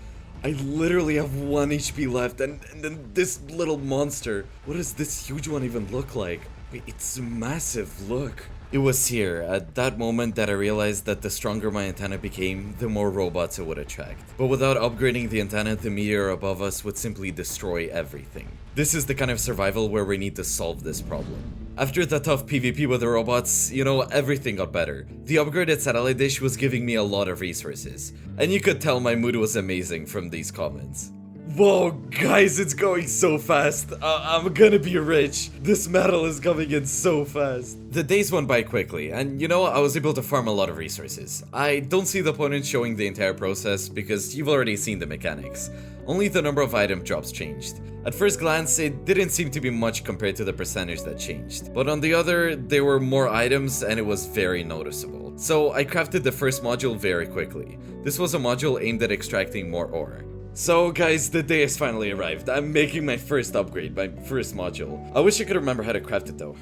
I literally have 1 HP left, and then this little monster. What does this huge one even look like? Wait, it's massive, look. It was here, at that moment, that I realized that the stronger my antenna became, the more robots it would attract. But without upgrading the antenna, the meteor above us would simply destroy everything. This is the kind of survival where we need to solve this problem. After the tough PvP with the robots, you know, everything got better. The upgraded satellite dish was giving me a lot of resources, and you could tell my mood was amazing from these comments. Whoa, guys, it's going so fast. I'm gonna be rich. This metal is coming in so fast. The days went by quickly, and you know, I was able to farm a lot of resources. I don't see the point in showing the entire process because you've already seen the mechanics. Only the number of item drops changed. At first glance, it didn't seem to be much compared to the percentage that changed. But on the other, there were more items and it was very noticeable. So I crafted the first module very quickly. This was a module aimed at extracting more ore. So guys, the day has finally arrived. I'm making my first upgrade, my first module. I wish I could remember how to craft it though.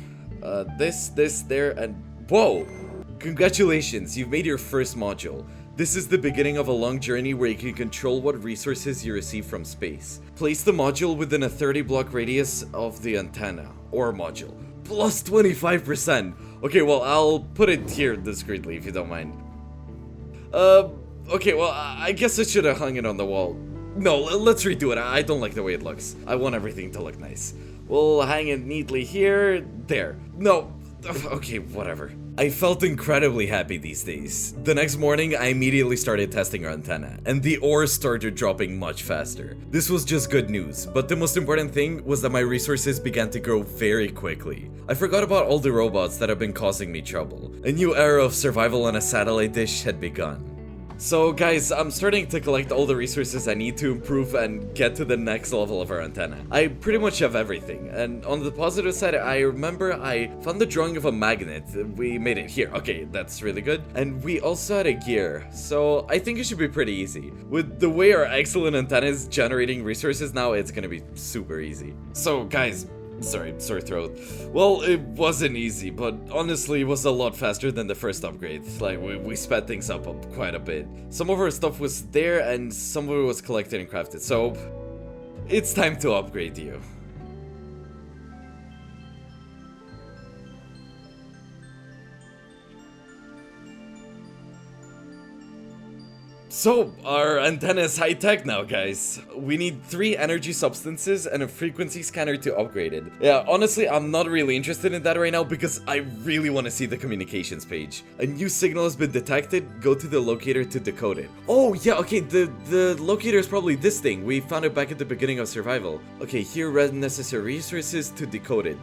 This, there, and... Whoa! Congratulations, you've made your first module. This is the beginning of a long journey where you can control what resources you receive from space. Place the module within a 30 block radius of the antenna, or module. Plus 25%! Okay, well, I'll put it here discreetly if you don't mind. Okay, well, I guess I should have hung it on the wall. No, let's redo it. I don't like the way it looks. I want everything to look nice. We'll hang it neatly here. There. No. Okay, whatever. I felt incredibly happy these days. The next morning, I immediately started testing our antenna, and the ore started dropping much faster. This was just good news, but the most important thing was that my resources began to grow very quickly. I forgot about all the robots that have been causing me trouble. A new era of survival on a satellite dish had begun. So guys, I'm starting to collect all the resources I need to improve and get to the next level of our antenna. I pretty much have everything, and on the positive side, I remember I found the drawing of a magnet. We made it here. Okay, that's really good. And we also had a gear, so I think it should be pretty easy. With the way our excellent antenna is generating resources now, it's gonna be super easy. So guys, sorry, sore throat. Well, it wasn't easy, but honestly, it was a lot faster than the first upgrade. Like, we sped things up quite a bit. Some of our stuff was there, and some of it was collected and crafted, so it's time to upgrade you. So, our antenna is high-tech now, guys. We need 3 energy substances and a frequency scanner to upgrade it. Yeah, honestly, I'm not really interested in that right now because I really want to see the communications page. A new signal has been detected. Go to the locator to decode it. Oh, yeah, okay, the locator is probably this thing. We found it back at the beginning of survival. Okay, here read necessary resources to decode it.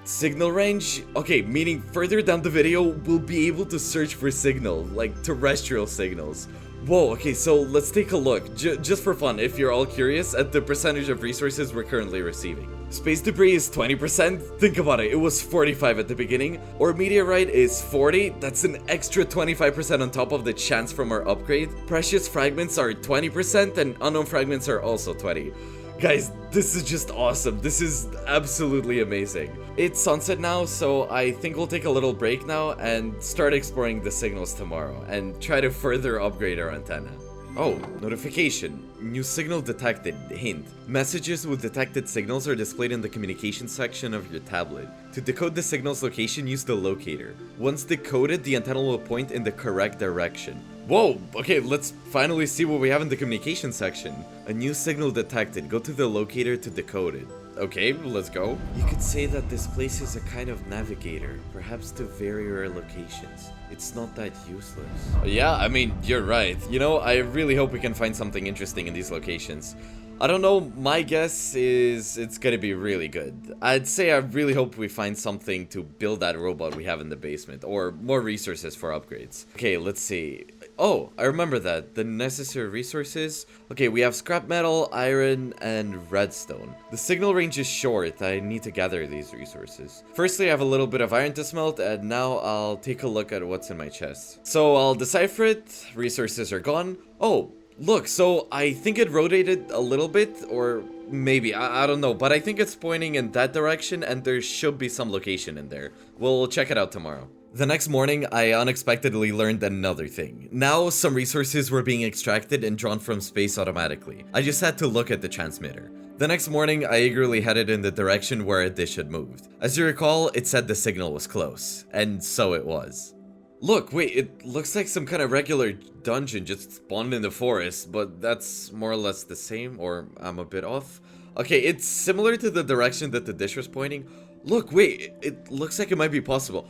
Signal range? Okay, meaning further down the video, we'll be able to search for signal, like terrestrial signals. Whoa, okay, so let's take a look, just for fun, if you're all curious, at the percentage of resources we're currently receiving. Space debris is 20%, think about it, it was 45 at the beginning, or meteorite is 40, that's an extra 25% on top of the chance from our upgrade. Precious fragments are 20%, and unknown fragments are also 20. Guys, this is just awesome. This is absolutely amazing. It's sunset now, so I think we'll take a little break now and start exploring the signals tomorrow and try to further upgrade our antenna. Oh, notification. New signal detected. Hint. Messages with detected signals are displayed in the communication section of your tablet. To decode the signal's location, use the locator. Once decoded, the antenna will point in the correct direction. Whoa, okay, let's finally see what we have in the communication section. A new signal detected. Go to the locator to decode it. Okay, let's go. You could say that this place is a kind of navigator, perhaps to very rare locations. It's not that useless. Yeah, I mean, you're right. You know, I really hope we can find something interesting in these locations. I don't know, my guess is it's gonna be really good. I'd say I really hope we find something to build that robot we have in the basement, or more resources for upgrades. Okay, let's see. Oh, I remember that. The necessary resources. Okay, we have scrap metal, iron, and redstone. The signal range is short. I need to gather these resources. Firstly, I have a little bit of iron to smelt, and now I'll take a look at what's in my chest. So I'll decipher it. Resources are gone. Oh, look, so I think it rotated a little bit, or maybe, I don't know, but I think it's pointing in that direction, and there should be some location in there. We'll check it out tomorrow. The next morning, I unexpectedly learned another thing. Now, some resources were being extracted and drawn from space automatically. I just had to look at the transmitter. The next morning, I eagerly headed in the direction where a dish had moved. As you recall, it said the signal was close, and so it was. Look, wait, it looks like some kind of regular dungeon just spawned in the forest, but that's more or less the same, or I'm a bit off. Okay, it's similar to the direction that the dish was pointing. Look, wait, it looks like it might be possible.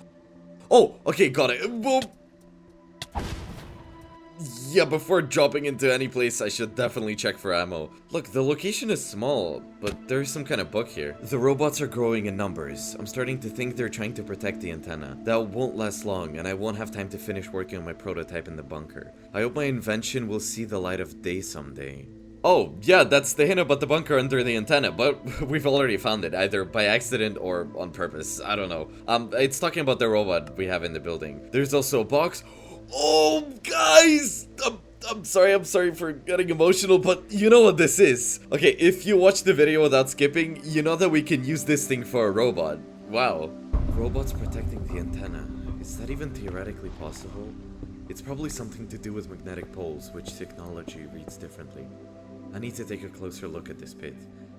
Oh, okay, got it. Whoa. Yeah, before dropping into any place, I should definitely check for ammo. Look, the location is small, but there's some kind of bug here. The robots are growing in numbers. I'm starting to think they're trying to protect the antenna. That won't last long, and I won't have time to finish working on my prototype in the bunker. I hope my invention will see the light of day someday. Oh, yeah, that's the hint about the bunker under the antenna, but we've already found it, either by accident or on purpose. I don't know. It's talking about the robot we have in the building. There's also a box. Oh, guys! I'm sorry for getting emotional, but you know what this is. Okay, if you watch the video without skipping, you know that we can use this thing for a robot. Wow. Robots protecting the antenna. Is that even theoretically possible? It's probably something to do with magnetic poles, which technology reads differently. I need to take a closer look at this pit.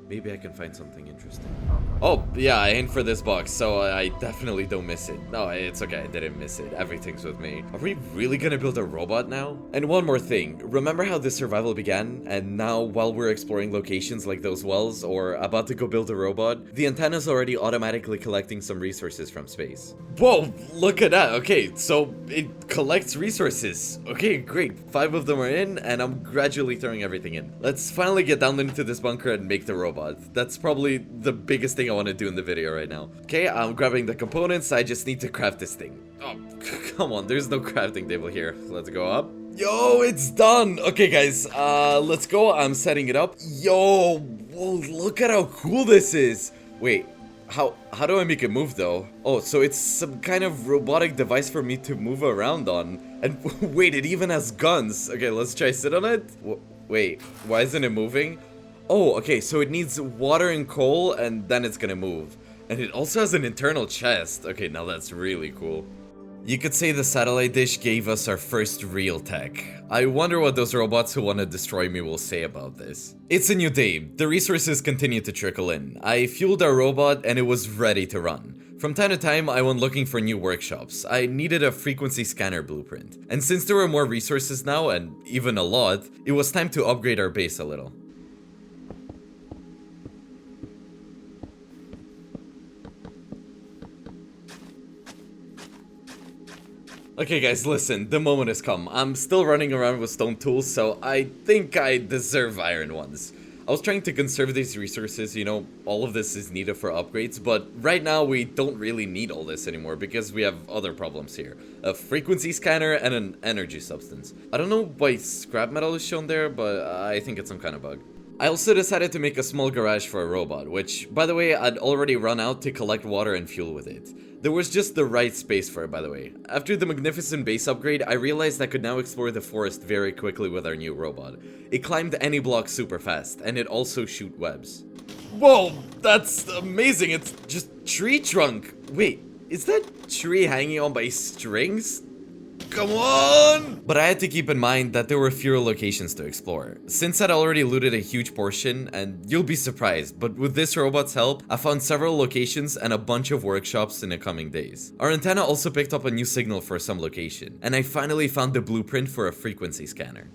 Maybe I can find something interesting. Oh, yeah, I aimed for this box, so I definitely don't miss it. No, it's okay, I didn't miss it. Everything's with me. Are we really gonna build a robot now? And one more thing. Remember how this survival began? And now, while we're exploring locations like those wells, or about to go build a robot, the antenna's already automatically collecting some resources from space. Whoa, look at that. Okay, so it collects resources. Okay, great. 5 of them are in, and I'm gradually throwing everything in. Let's finally get down into this bunker and make the robot. That's probably the biggest thing I want to do in the video right now. Okay, I'm grabbing the components. I just need to craft this thing. Oh, come on. There's no crafting table here. Let's go up. Yo, it's done. Okay, guys, let's go. I'm setting it up. Yo, whoa, look at how cool this is. Wait, how do I make it move though? Oh, so it's some kind of robotic device for me to move around on. And wait, it even has guns. Okay, let's try sit on it. Wait, why isn't it moving? Oh, okay, so it needs water and coal, and then it's gonna move. And it also has an internal chest. Okay, now that's really cool. You could say the satellite dish gave us our first real tech. I wonder what those robots who want to destroy me will say about this. It's a new day. The resources continue to trickle in. I fueled our robot, and it was ready to run. From time to time, I went looking for new workshops. I needed a frequency scanner blueprint. And since there were more resources now, and even a lot, it was time to upgrade our base a little. Okay guys, listen, the moment has come. I'm still running around with stone tools, so I think I deserve iron ones. I was trying to conserve these resources, you know, all of this is needed for upgrades, but right now we don't really need all this anymore because we have other problems here. A frequency scanner and an energy substance. I don't know why scrap metal is shown there, but I think it's some kind of bug. I also decided to make a small garage for a robot, which, by the way, I'd already run out to collect water and fuel with it. There was just the right space for it, by the way. After the magnificent base upgrade, I realized I could now explore the forest very quickly with our new robot. It climbed any block super fast, and it also shoot webs. Whoa, that's amazing, it's just tree trunk. Wait, is that tree hanging on by strings? come on! But I had to keep in mind that there were fewer locations to explore. Since I'd already looted a huge portion, and you'll be surprised, but with this robot's help, I found several locations and a bunch of workshops in the coming days. Our antenna also picked up a new signal for some location, and I finally found the blueprint for a frequency scanner.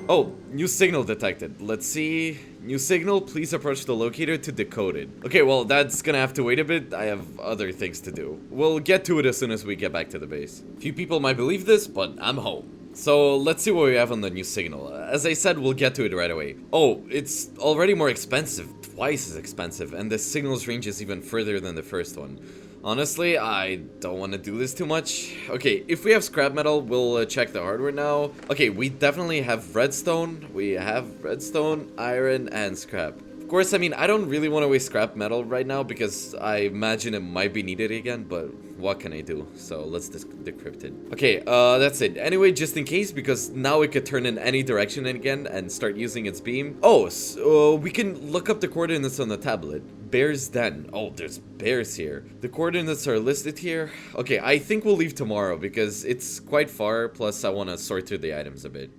Oh, new signal detected. Let's see. New signal, please approach the locator to decode it. Okay, well, that's gonna have to wait a bit. I have other things to do. We'll get to it as soon as we get back to the base. Few people might believe this, but I'm home. So let's see what we have on the new signal. As I said, we'll get to it right away. Oh, it's already more expensive, twice as expensive, and the signal's range is even further than the first one. Honestly, I don't want to do this too much. Okay, if we have scrap metal, we'll check the hardware now. Okay, we definitely have redstone. We have redstone, iron, and scrap. Of course, I mean, I don't really want to waste scrap metal right now because I imagine it might be needed again, but what can I do? So let's decrypt it. Okay, that's it. Anyway, just in case, because now it could turn in any direction again and start using its beam. Oh, so we can look up the coordinates on the tablet. Bear's Den. Oh, there's bears here. The coordinates are listed here. Okay, I think we'll leave tomorrow because it's quite far, plus I want to sort through the items a bit.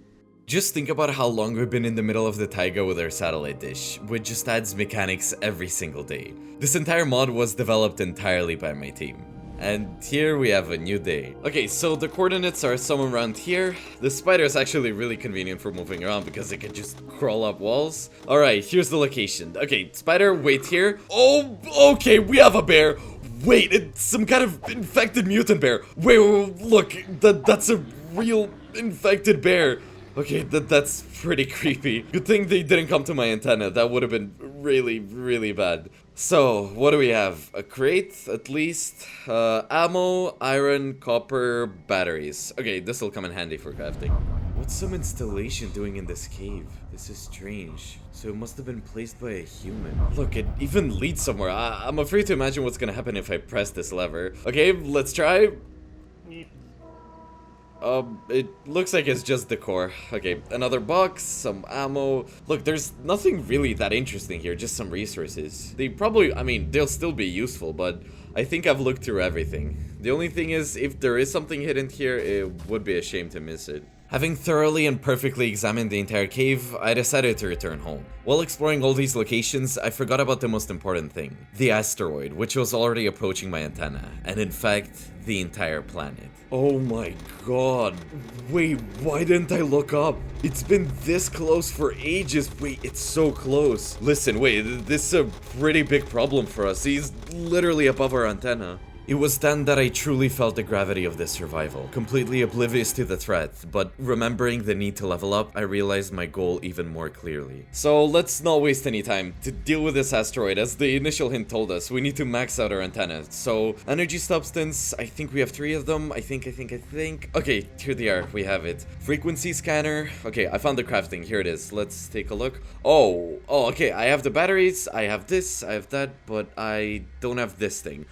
Just think about how long we've been in the middle of the taiga with our satellite dish, which just adds mechanics every single day. This entire mod was developed entirely by my team. And here we have a new day. Okay, so the coordinates are somewhere around here. The spider is actually really convenient for moving around because it can just crawl up walls. Alright, here's the location. Okay, spider, wait here. Oh, okay, we have a bear. Wait, it's some kind of infected mutant bear. Wait, look, that's a real infected bear. Okay, that's pretty creepy. Good thing they didn't come to my antenna. That would have been really, really bad. So, what do we have? A crate, at least. Ammo, iron, copper, batteries. Okay, this will come in handy for crafting. What's some installation doing in this cave? This is strange. So it must have been placed by a human. Look, it even leads somewhere. I'm afraid to imagine what's gonna happen if I press this lever. Okay, let's try. It looks like it's just decor. Okay, another box, some ammo. Look, there's nothing really that interesting here, just some resources. They probably, I mean, they'll still be useful, but I think I've looked through everything. The only thing is, if there is something hidden here, it would be a shame to miss it. Having thoroughly and perfectly examined the entire cave, I decided to return home. While exploring all these locations, I forgot about the most important thing. The asteroid, which was already approaching my antenna, and in fact, the entire planet. Oh my god. Wait, why didn't I look up? It's been this close for ages. Wait, it's so close. Listen, wait, this is a pretty big problem for us. He's literally above our antenna. It was then that I truly felt the gravity of this survival, completely oblivious to the threat, but remembering the need to level up, I realized my goal even more clearly. So let's not waste any time. To deal with this asteroid, as the initial hint told us, we need to max out our antenna. So, energy substance, I think we have 3 of them, I think. Okay, here they are, we have it. Frequency scanner, okay, I found the crafting, here it is, let's take a look. Oh, okay, I have the batteries, I have this, I have that, but I don't have this thing.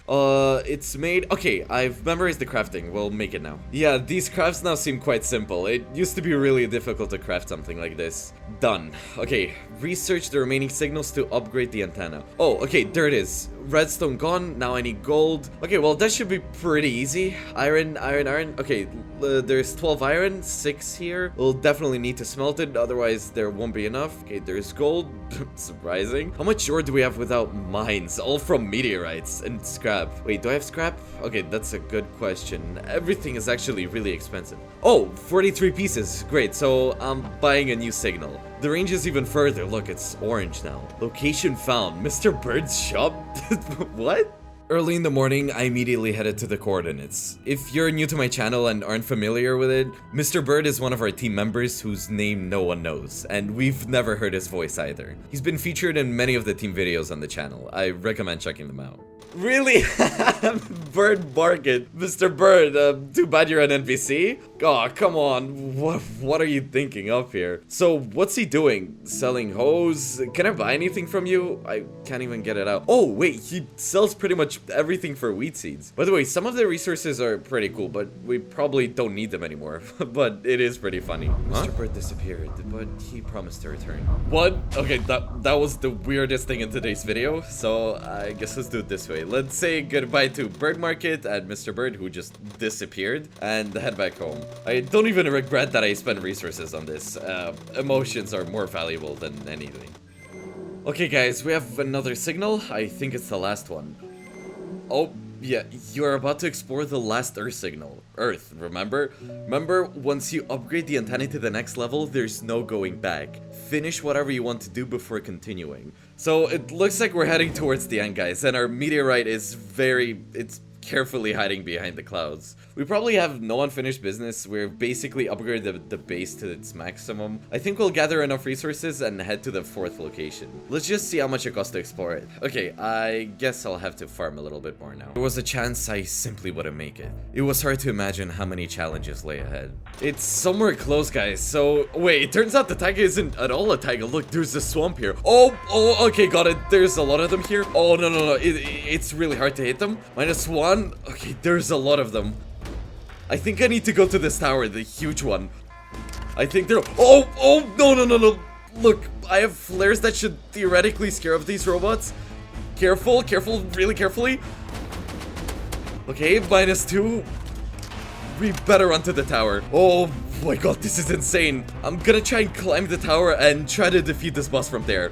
It's made. Okay, I've memorized the crafting. We'll make it now. Yeah, these crafts now seem quite simple. It used to be really difficult to craft something like this. Done. Okay, research the remaining signals to upgrade the antenna. Oh, okay, there it is. Redstone gone. Now I need gold. Okay, well, that should be pretty easy. Iron. Okay, there's 12 iron, 6 here. We'll definitely need to smelt it, otherwise there won't be enough. Okay, there's gold. Surprising. How much ore do we have without mines? All from meteorites and scrap. Wait, do I have scrap? Okay, that's a good question. Everything is actually really expensive. Oh, 43 pieces. Great, so I'm buying a new signal. The range is even further. Look, it's orange now. Location found. Mr. Bird's shop? What? Early in the morning, I immediately headed to the coordinates. If you're new to my channel and aren't familiar with it, Mr. Bird is one of our team members whose name no one knows, and we've never heard his voice either. He's been featured in many of the team videos on the channel. I recommend checking them out. Really? Bird Market. Mr. Bird, too bad you're an NPC? Oh, come on. What are you thinking up here? So, what's he doing? Selling hose? Can I buy anything from you? I can't even get it out. Oh, wait, he sells pretty much everything for wheat seeds. By the way, some of the resources are pretty cool, but we probably don't need them anymore. But it is pretty funny. Huh? Mr. Bird disappeared, but he promised to return. What? Okay, that was the weirdest thing in today's video, so I guess let's do it this way. way. Let's say goodbye to Bird Market and Mr. Bird, who just disappeared, and head back home. I don't even regret that I spent resources on this. Emotions are more valuable than anything. Okay, guys, we have another signal. I think it's the last one. Oh, yeah, you're about to explore the last Earth signal. Earth, remember? Remember, once you upgrade the antenna to the next level, there's no going back. Finish whatever you want to do before continuing. So, it looks like we're heading towards the end, guys, and our meteorite is it's carefully hiding behind the clouds. We probably have no unfinished business. We're basically upgraded the base to its maximum. I think we'll gather enough resources and head to the 4th location. Let's just see how much it costs to explore it. Okay, I guess I'll have to farm a little bit more now. There was a chance I simply wouldn't make it. It was hard to imagine how many challenges lay ahead. It's somewhere close, guys, so wait, it turns out the taiga isn't at all a taiga. Look, there's a swamp here. Oh, okay, got it. There's a lot of them here. Oh, no. It's really hard to hit them. -1. Okay, there's a lot of them. I think I need to go to this tower, the huge one. I think they're... Oh, no. Look, I have flares that should theoretically scare off these robots. Careful, really carefully. Okay, -2. We better run to the tower. Oh my god, this is insane. I'm gonna try and climb the tower and try to defeat this boss from there.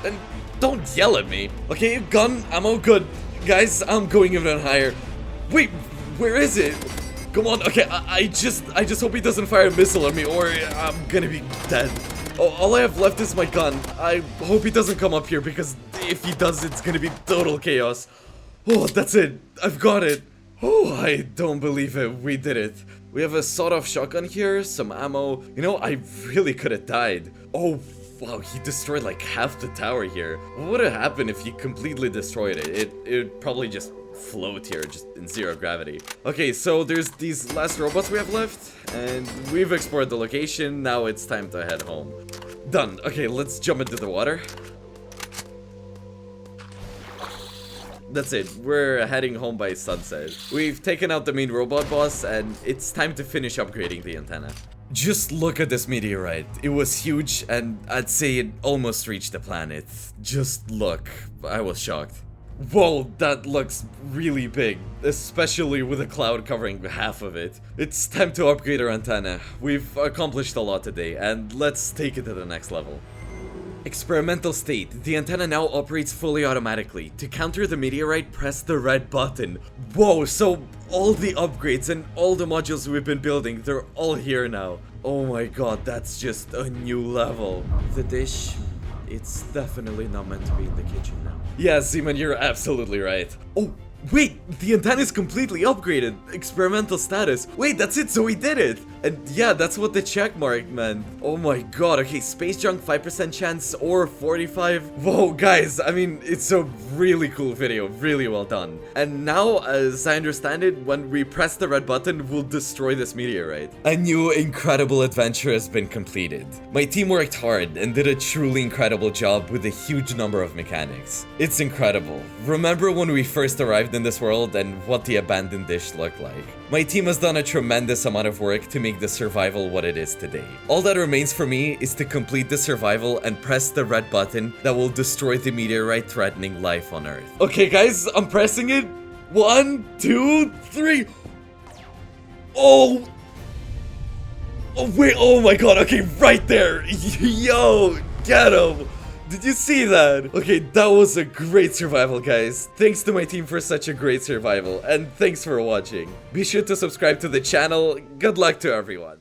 And don't yell at me. Okay, gun, ammo, good. Guys, I'm going even higher. Wait, where is it? Come on, okay, I just hope he doesn't fire a missile at me or I'm gonna be dead. Oh, all I have left is my gun. I hope he doesn't come up here because if he does, it's gonna be total chaos. Oh, that's it. I've got it. Oh, I don't believe it. We did it. We have a sawed-off shotgun here, some ammo. You know, I really could have died. Oh, wow, he destroyed like half the tower here. What would have happened if he completely destroyed it? It would probably just float here, just in 0 gravity. Okay, so there's these last robots we have left, and we've explored the location. Now it's time to head home. Done. Okay, let's jump into the water. That's it, we're heading home by sunset. We've taken out the main robot boss, and it's time to finish upgrading the antenna. Just look at this meteorite. It was huge, and I'd say it almost reached the planet. Just look. I was shocked. Whoa, that looks really big, especially with a cloud covering half of it. It's time to upgrade our antenna. We've accomplished a lot today, and let's take it to the next level. Experimental state. The antenna now operates fully automatically. To counter the meteorite, press the red button. Whoa, so all the upgrades and all the modules we've been building, they're all here now. Oh my god, that's just a new level. The dish, it's definitely not meant to be in the kitchen now. Yeah, Seaman, you're absolutely right. Oh, wait, the antenna is completely upgraded. Experimental status. Wait, that's it, so we did it. And yeah, that's what the check mark meant. Oh my god, okay, space junk 5% chance or 45. Whoa, guys, I mean, it's a really cool video, really well done. And now, as I understand it, when we press the red button, we'll destroy this meteorite. A new incredible adventure has been completed. My team worked hard and did a truly incredible job with a huge number of mechanics. It's incredible. Remember when we first arrived in this world and what the abandoned dish looked like? My team has done a tremendous amount of work to make the survival what it is today. All that remains for me is to complete the survival and press the red button that will destroy the meteorite threatening life on Earth. Okay guys, I'm pressing it. 1, 2, 3. Oh wait, oh my god, okay, right there. Yo, get him. Did you see that? Okay, that was a great survival, guys. Thanks to my team for such a great survival, and thanks for watching. Be sure to subscribe to the channel. Good luck to everyone.